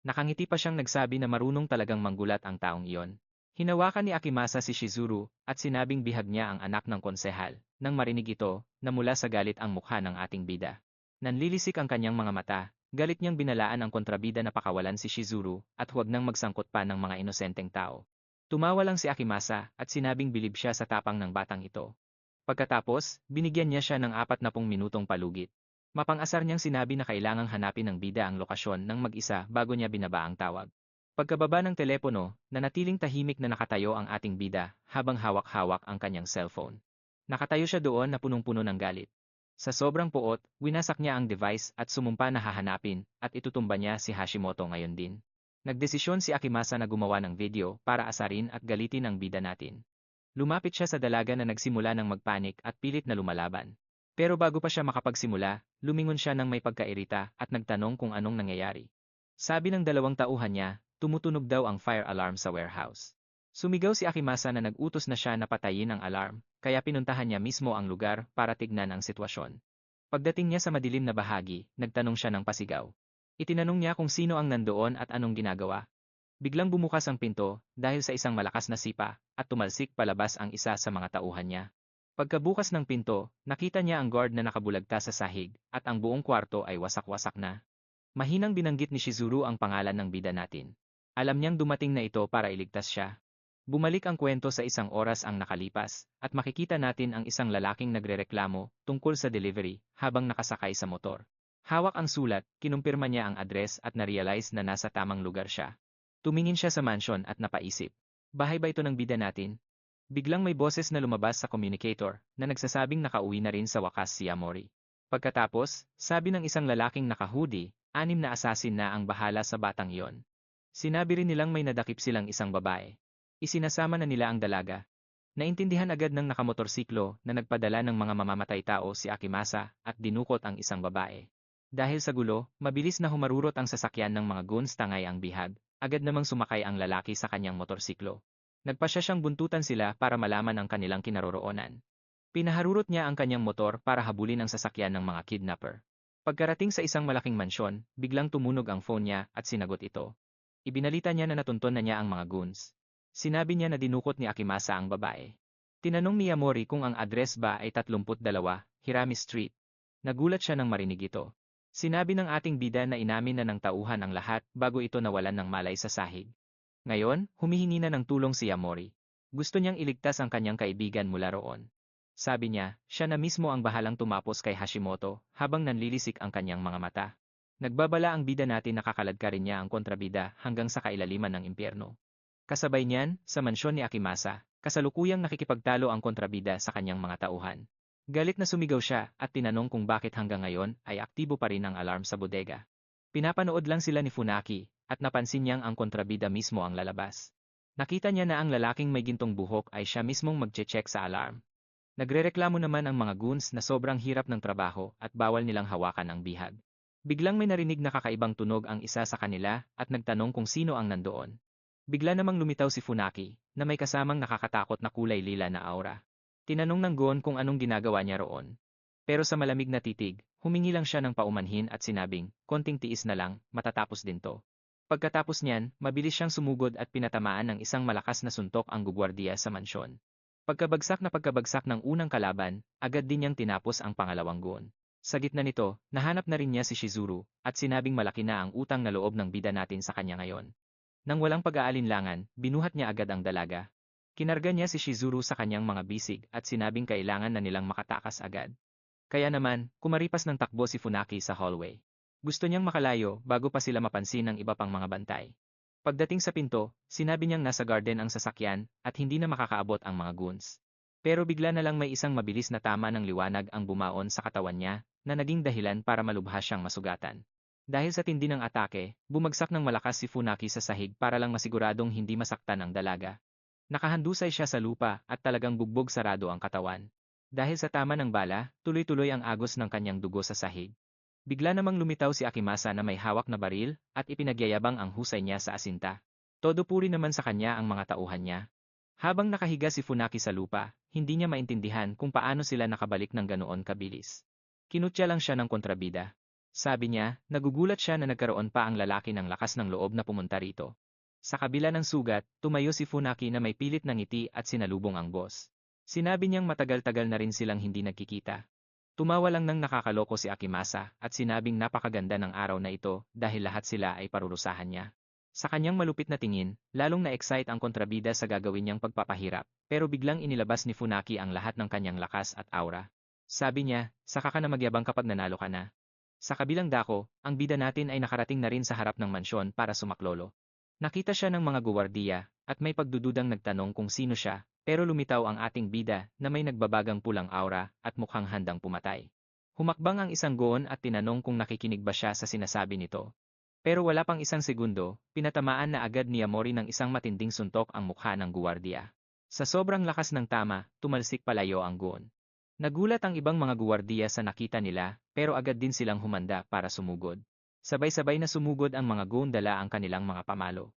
Nakangiti pa siyang nagsabi na marunong talagang manggulat ang taong iyon. Hinawakan ni Akimasa si Shizuru at sinabing bihag niya ang anak ng konsehal. Nang marinig ito, namula sa galit ang mukha ng ating bida. Nanlilisik ang kanyang mga mata, galit niyang binalaan ang kontrabida na pakawalan si Shizuru at huwag nang magsangkot pa ng mga inosenteng tao. Tumawa lang si Akimasa at sinabing bilib siya sa tapang ng batang ito. Pagkatapos, binigyan niya siya ng 40 minutong palugit. Mapang-asar niyang sinabi na kailangang hanapin ng bida ang lokasyon ng mag-isa bago niya binaba ang tawag. Pagkababa ng telepono, nanatiling tahimik na nakatayo ang ating bida habang hawak-hawak ang kanyang cellphone. Nakatayo siya doon na punong-puno ng galit. Sa sobrang puot, winasak niya ang device at sumumpa na hahanapin at itutumba niya si Hashimoto ngayon din. Nagdesisyon si Akimasa na gumawa ng video para asarin at galitin ang bida natin. Lumapit siya sa dalaga na nagsimula ng magpanik at pilit na lumalaban. Pero bago pa siya makapagsimula, lumingon siya ng may pagkairita at nagtanong kung anong nangyayari. Sabi ng dalawang tauhan niya, tumutunog daw ang fire alarm sa warehouse. Sumigaw si Akimasa na nag-utos na siya na patayin ang alarm, kaya pinuntahan niya mismo ang lugar para tignan ang sitwasyon. Pagdating niya sa madilim na bahagi, nagtanong siya ng pasigaw. Itinanong niya kung sino ang nandoon at anong ginagawa. Biglang bumukas ang pinto dahil sa isang malakas na sipa at tumalsik palabas ang isa sa mga tauhan niya. Pagkabukas ng pinto, nakita niya ang guard na nakabulagta sa sahig at ang buong kwarto ay wasak-wasak na. Mahinang binanggit ni Shizuru ang pangalan ng bida natin. Alam niyang dumating na ito para iligtas siya. Bumalik ang kwento sa isang oras ang nakalipas at makikita natin ang isang lalaking nagrereklamo tungkol sa delivery habang nakasakay sa motor. Hawak ang sulat, kinumpirma niya ang address at na-realize na nasa tamang lugar siya. Tumingin siya sa mansion at napaisip. Bahay ba ito ng bida natin? Biglang may boses na lumabas sa communicator na nagsasabing nakauwi na rin sa wakas si Yamori. Pagkatapos, sabi ng isang lalaking naka-hoodie, 6 na assassin na ang bahala sa batang iyon. Sinabi rin nilang may nadakip silang isang babae. Isinasama na nila ang dalaga. Naintindihan agad ng nakamotorsiklo na nagpadala ng mga mamamatay tao si Akimasa at dinukot ang isang babae. Dahil sa gulo, mabilis na humarurot ang sasakyan ng mga goons tangay ang bihag, agad namang sumakay ang lalaki sa kanyang motorsiklo. Nagpasya siyang buntutan sila para malaman ang kanilang kinaroroonan. Pinaharurot niya ang kanyang motor para habulin ang sasakyan ng mga kidnapper. Pagkarating sa isang malaking mansyon, biglang tumunog ang phone niya at sinagot ito. Ibinalita niya na natunton na niya ang mga goons. Sinabi niya na dinukot ni Akimasa ang babae. Tinanong ni Yamori kung ang address ba ay 32, Hirami Street. Nagulat siya nang marinig ito. Sinabi ng ating bida na inamin na ng tauhan ang lahat bago ito nawalan ng malay sa sahig. Ngayon, humihingi na ng tulong si Yamori. Gusto niyang iligtas ang kanyang kaibigan mula roon. Sabi niya, siya na mismo ang bahalang tumapos kay Hashimoto habang nanlilisik ang kanyang mga mata. Nagbabala ang bida natin na kakaladkarin niya ang kontrabida hanggang sa kailaliman ng impyerno. Kasabay niyan, sa mansyon ni Akimasa, kasalukuyang nakikipagtalo ang kontrabida sa kanyang mga tauhan. Galit na sumigaw siya at tinanong kung bakit hanggang ngayon ay aktibo pa rin ang alarm sa bodega. Pinapanood lang sila ni Funaki at napansin niyang ang kontrabida mismo ang lalabas. Nakita niya na ang lalaking may gintong buhok ay siya mismong magche-check sa alarm. Nagrereklamo naman ang mga goons na sobrang hirap ng trabaho at bawal nilang hawakan ang bihag. Biglang may narinig na kakaibang tunog ang isa sa kanila at nagtanong kung sino ang nandoon. Bigla namang lumitaw si Funaki na may kasamang nakakatakot na kulay lila na aura. Tinanong ng goon kung anong ginagawa niya roon. Pero sa malamig na titig, Humingi lang siya ng paumanhin at sinabing, konting tiis na lang, matatapos din to. Pagkatapos niyan, mabilis siyang sumugod at pinatamaan ng isang malakas na suntok ang gugwardiya sa mansyon. Pagkabagsak ng unang kalaban, agad din niyang tinapos ang pangalawang goon. Sa gitna nito, nahanap na rin niya si Shizuru, at sinabing malaki na ang utang na loob ng bida natin sa kanya ngayon. Nang walang pag-aalinlangan, binuhat niya agad ang dalaga. Kinarga niya si Shizuru sa kanyang mga bisig at sinabing kailangan na nilang makatakas agad. Kaya naman, kumaripas ng takbo si Funaki sa hallway. Gusto niyang makalayo bago pa sila mapansin ng iba pang mga bantay. Pagdating sa pinto, sinabi niyang nasa garden ang sasakyan at hindi na makakaabot ang mga goons. Pero bigla na lang may isang mabilis na tama ng liwanag ang bumaon sa katawan niya na naging dahilan para malubha siyang masugatan. Dahil sa tindi ng atake, bumagsak ng malakas si Funaki sa sahig para lang masiguradong hindi masaktan ang dalaga. Nakahandusay siya sa lupa at talagang bugbog sarado ang katawan. Dahil sa tama ng bala, tuloy-tuloy ang agos ng kanyang dugo sa sahig. Bigla namang lumitaw si Akimasa na may hawak na baril at ipinagyayabang ang husay niya sa asinta. Todo puri naman sa kanya ang mga tauhan niya. Habang nakahiga si Funaki sa lupa, hindi niya maintindihan kung paano sila nakabalik ng ganoon kabilis. Kinutya lang siya ng kontrabida. Sabi niya, nagugulat siya na nagkaroon pa ang lalaki ng lakas ng loob na pumunta rito. Sa kabila ng sugat, tumayo si Funaki na may pilit na ngiti at sinalubong ang boss. Sinabi niyang matagal-tagal na rin silang hindi nagkikita. Tumawa lang ng nakakaloko si Akimasa at sinabing napakaganda ng araw na ito dahil lahat sila ay parurusahan niya. Sa kanyang malupit na tingin, lalong na-excite ang kontrabida sa gagawin niyang pagpapahirap, pero biglang inilabas ni Funaki ang lahat ng kanyang lakas at aura. Sabi niya, saka ka na magyabang kapag nanalo ka na. Sa kabilang dako, ang bida natin ay nakarating na rin sa harap ng mansyon para sumaklolo. Nakita siya ng mga guwardiya at may pagdududang nagtanong kung sino siya, pero lumitaw ang ating bida na may nagbabagang pulang aura at mukhang handang pumatay. Humakbang ang isang goon at tinanong kung nakikinig ba siya sa sinasabi nito. Pero wala pang isang segundo, pinatamaan na agad ni Yamori ng isang matinding suntok ang mukha ng guwardiya. Sa sobrang lakas ng tama, tumalsik palayo ang goon. Nagulat ang ibang mga guwardiya sa nakita nila, pero agad din silang humanda para sumugod. Sabay-sabay na sumugod ang mga goon dala ang kanilang mga pamalo.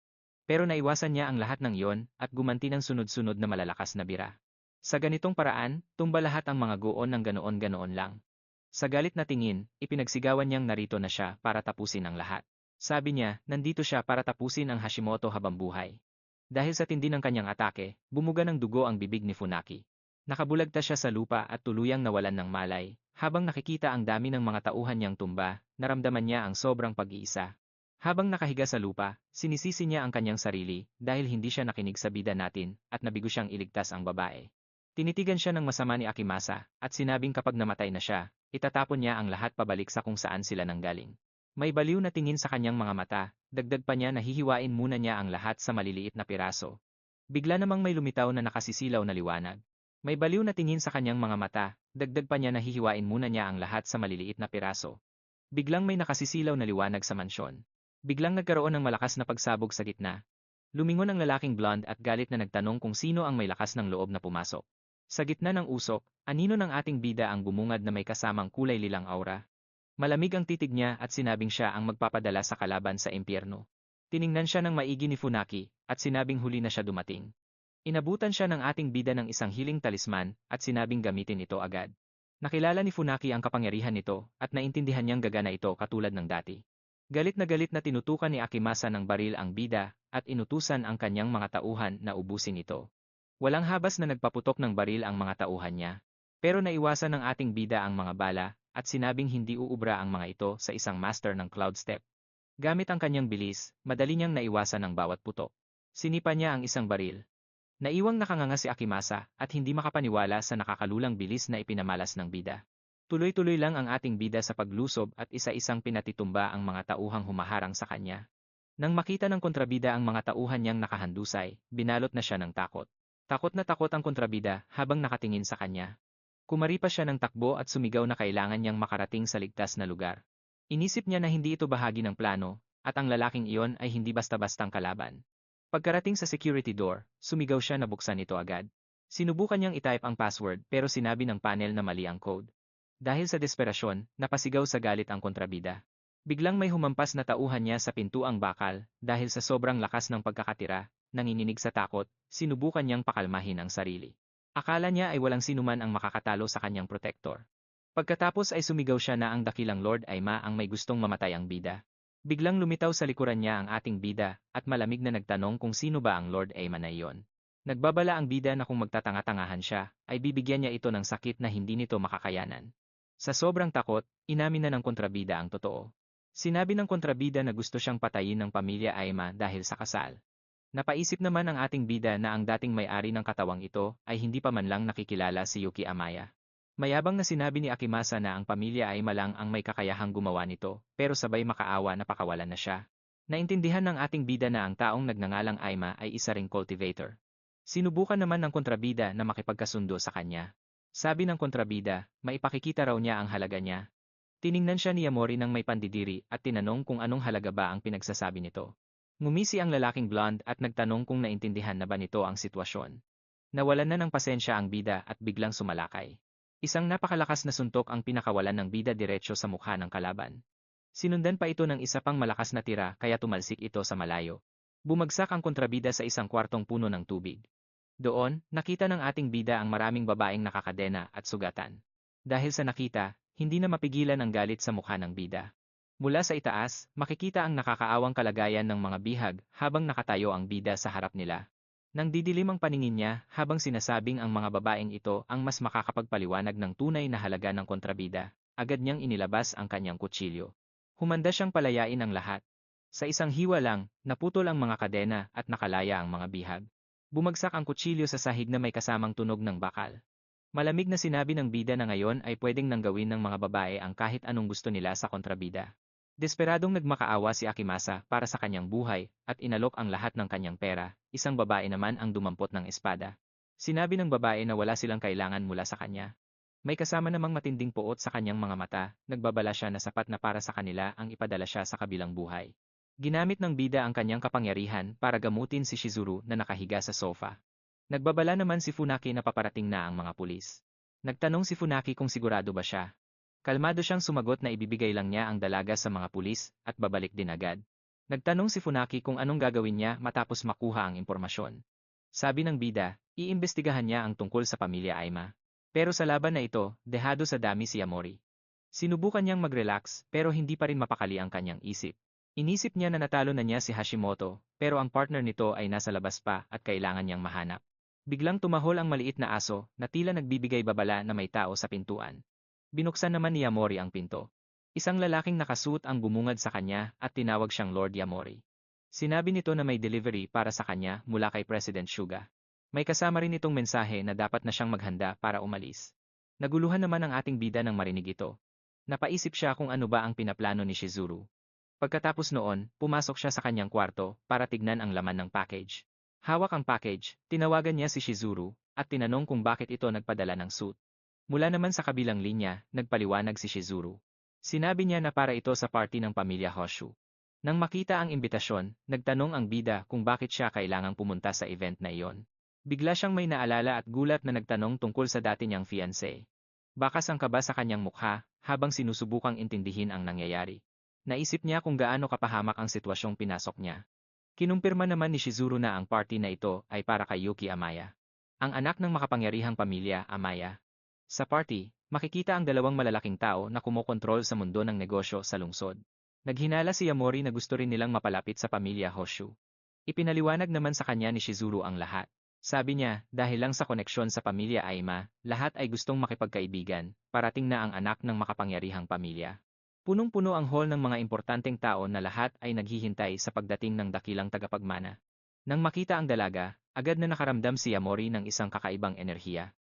Pero naiwasan niya ang lahat ng iyon at gumanti ng sunod-sunod na malalakas na bira. Sa ganitong paraan, tumba lahat ang mga goon ng ganoon-ganoon lang. Sa galit na tingin, ipinagsigawan niyang narito na siya para tapusin ang lahat. Sabi niya, nandito siya para tapusin ang Hashimoto habang buhay. Dahil sa tindi ng kanyang atake, bumuga ng dugo ang bibig ni Funaki. Nakabulagta siya sa lupa at tuluyang nawalan ng malay. Habang nakikita ang dami ng mga tauhan niyang tumba, naramdaman niya ang sobrang pag-iisa. Habang nakahiga sa lupa, sinisisi niya ang kanyang sarili dahil hindi siya nakinig sa bida natin at nabigo siyang iligtas ang babae. Tinitigan siya ng masama ni Akimasa at sinabing kapag namatay na siya, itatapon niya ang lahat pabalik sa kung saan sila nanggaling. May baliw na tingin sa kanyang mga mata, dagdag pa niya na hihiwain muna niya ang lahat sa maliliit na piraso. Bigla namang may lumitaw na nakasisilaw na liwanag. May baliw na tingin sa kanyang mga mata, dagdag pa niya na hihiwain muna niya ang lahat sa maliliit na piraso. Biglang may nakasisilaw na liwanag sa mansyon. Biglang nagkaroon ng malakas na pagsabog sa gitna. Lumingon ang lalaking blonde at galit na nagtanong kung sino ang may lakas ng loob na pumasok. Sa gitna ng usok, anino ng ating bida ang bumungad na may kasamang kulay lilang aura. Malamig ang titig niya at sinabing siya ang magpapadala sa kalaban sa impyerno. Tiningnan siya ng maigi ni Funaki at sinabing huli na siya dumating. Inabutan siya ng ating bida ng isang healing talisman at sinabing gamitin ito agad. Nakilala ni Funaki ang kapangyarihan nito at naintindihan niyang gagana ito katulad ng dati. Galit na tinutukan ni Akimasa ng baril ang bida at inutusan ang kanyang mga tauhan na ubusin ito. Walang habas na nagpaputok ng baril ang mga tauhan niya. Pero naiwasan ng ating bida ang mga bala at sinabing hindi uubra ang mga ito sa isang master ng Cloud Step. Gamit ang kanyang bilis, madali niyang naiwasan ang bawat putok. Sinipa niya ang isang baril. Naiwang nakanganga si Akimasa at hindi makapaniwala sa nakakalulang bilis na ipinamalas ng bida. Tuloy-tuloy lang ang ating bida sa paglusob at isa-isang pinatitumba ang mga tauhang humaharang sa kanya. Nang makita ng kontrabida ang mga tauhan niyang nakahandusay, binalot na siya ng takot. Takot na takot ang kontrabida habang nakatingin sa kanya. Kumaripas siya ng takbo at sumigaw na kailangan niyang makarating sa ligtas na lugar. Inisip niya na hindi ito bahagi ng plano, at ang lalaking iyon ay hindi basta-bastang kalaban. Pagkarating sa security door, sumigaw siya na buksan ito agad. Sinubukan niyang itype ang password pero sinabi ng panel na mali ang code. Dahil sa desperasyon, napasigaw sa galit ang kontrabida. Biglang may humampas na tauhan niya sa pintuang bakal, dahil sa sobrang lakas ng pagkakatira, nanginginig sa takot, sinubukan niyang pakalmahin ang sarili. Akala niya ay walang sinuman ang makakatalo sa kanyang protector. Pagkatapos ay sumigaw siya na ang dakilang Lord Aima ang may gustong mamatay ang bida. Biglang lumitaw sa likuran niya ang ating bida at malamig na nagtanong kung sino ba ang Lord Aima na iyon. Nagbabala ang bida na kung magtatanga-tangahan siya, ay bibigyan niya ito ng sakit na hindi nito makakayanan. Sa sobrang takot, inamin na ng kontrabida ang totoo. Sinabi ng kontrabida na gusto siyang patayin ng pamilya Aima dahil sa kasal. Napaisip naman ang ating bida na ang dating may-ari ng katawang ito ay hindi pa man lang nakikilala si Yuki Amaya. Mayabang na sinabi ni Akimasa na ang pamilya Aima lang ang may kakayahang gumawa nito, pero sabay makaawa na pakawalan na siya. Naintindihan ng ating bida na ang taong nagngangalang Aima ay isa ring cultivator. Sinubukan naman ng kontrabida na makipagkasundo sa kanya. Sabi ng kontrabida, maipakikita raw niya ang halaga niya. Tiningnan siya ni Yamori ng may pandidiri at tinanong kung anong halaga ba ang pinagsasabi nito. Ngumisi ang lalaking blonde at nagtanong kung naintindihan na ba nito ang sitwasyon. Nawalan na ng pasensya ang bida at biglang sumalakay. Isang napakalakas na suntok ang pinakawalan ng bida diretso sa mukha ng kalaban. Sinundan pa ito ng isa pang malakas na tira kaya tumalsik ito sa malayo. Bumagsak ang kontrabida sa isang kwartong puno ng tubig. Doon, nakita ng ating bida ang maraming babaeng nakakadena at sugatan. Dahil sa nakita, hindi na mapigilan ang galit sa mukha ng bida. Mula sa itaas, makikita ang nakakaawang kalagayan ng mga bihag habang nakatayo ang bida sa harap nila. Nang didilim ang paningin niya habang sinasabing ang mga babaeng ito ang mas makakapagpaliwanag ng tunay na halaga ng kontrabida, agad niyang inilabas ang kanyang kutsilyo. Humanda siyang palayain ang lahat. Sa isang hiwa lang, naputol ang mga kadena at nakalaya ang mga bihag. Bumagsak ang kutsilyo sa sahig na may kasamang tunog ng bakal. Malamig na sinabi ng bida na ngayon ay pwedeng nang gawin ng mga babae ang kahit anong gusto nila sa kontrabida. Desperadong nagmakaawa si Akimasa para sa kanyang buhay at inalok ang lahat ng kanyang pera, isang babae naman ang dumampot ng espada. Sinabi ng babae na wala silang kailangan mula sa kanya. May kasama namang matinding puot sa kanyang mga mata, nagbabala siya na sapat na para sa kanila ang ipadala siya sa kabilang buhay. Ginamit ng bida ang kanyang kapangyarihan para gamutin si Shizuru na nakahiga sa sofa. Nagbabala naman si Funaki na paparating na ang mga pulis. Nagtanong si Funaki kung sigurado ba siya. Kalmado siyang sumagot na ibibigay lang niya ang dalaga sa mga pulis at babalik din agad. Nagtanong si Funaki kung anong gagawin niya matapos makuha ang impormasyon. Sabi ng bida, iimbestigahan niya ang tungkol sa pamilya Aima. Pero sa laban na ito, dehado sa dami si Yamori. Sinubukan niyang mag-relax pero hindi pa rin mapakali ang kanyang isip. Inisip niya na natalo na niya si Hashimoto, pero ang partner nito ay nasa labas pa at kailangan niyang mahanap. Biglang tumahol ang maliit na aso na tila nagbibigay babala na may tao sa pintuan. Binuksan naman ni Yamori ang pinto. Isang lalaking nakasuot ang bumungad sa kanya at tinawag siyang Lord Yamori. Sinabi nito na may delivery para sa kanya mula kay President Suga. May kasama rin itong mensahe na dapat na siyang maghanda para umalis. Naguluhan naman ang ating bida nang marinig ito. Napaisip siya kung ano ba ang pinaplano ni Shizuru. Pagkatapos noon, pumasok siya sa kanyang kwarto para tignan ang laman ng package. Hawak ang package, tinawagan niya si Shizuru at tinanong kung bakit ito nagpadala ng suit. Mula naman sa kabilang linya, nagpaliwanag si Shizuru. Sinabi niya na para ito sa party ng pamilya Hoshu. Nang makita ang imbitasyon, nagtanong ang bida kung bakit siya kailangang pumunta sa event na iyon. Bigla siyang may naalala at gulat na nagtanong tungkol sa dati niyang fiancé. Bakas ang kaba sa kanyang mukha habang sinusubukang intindihin ang nangyayari. Naisip niya kung gaano kapahamak ang sitwasyong pinasok niya. Kinumpirma naman ni Shizuru na ang party na ito ay para kay Yuki Amaya, ang anak ng makapangyarihang pamilya Amaya. Sa party, makikita ang dalawang malalaking tao na kumokontrol sa mundo ng negosyo sa lungsod. Naghinala si Yamori na gusto rin nilang mapalapit sa pamilya Hoshu. Ipinaliwanag naman sa kanya ni Shizuru ang lahat. Sabi niya, dahil lang sa koneksyon sa pamilya Aima, lahat ay gustong makipagkaibigan, parating na ang anak ng makapangyarihang pamilya. Punong-puno ang hall ng mga importanteng tao na lahat ay naghihintay sa pagdating ng dakilang tagapagmana. Nang makita ang dalaga, agad na nakaramdam si Yamori ng isang kakaibang enerhiya.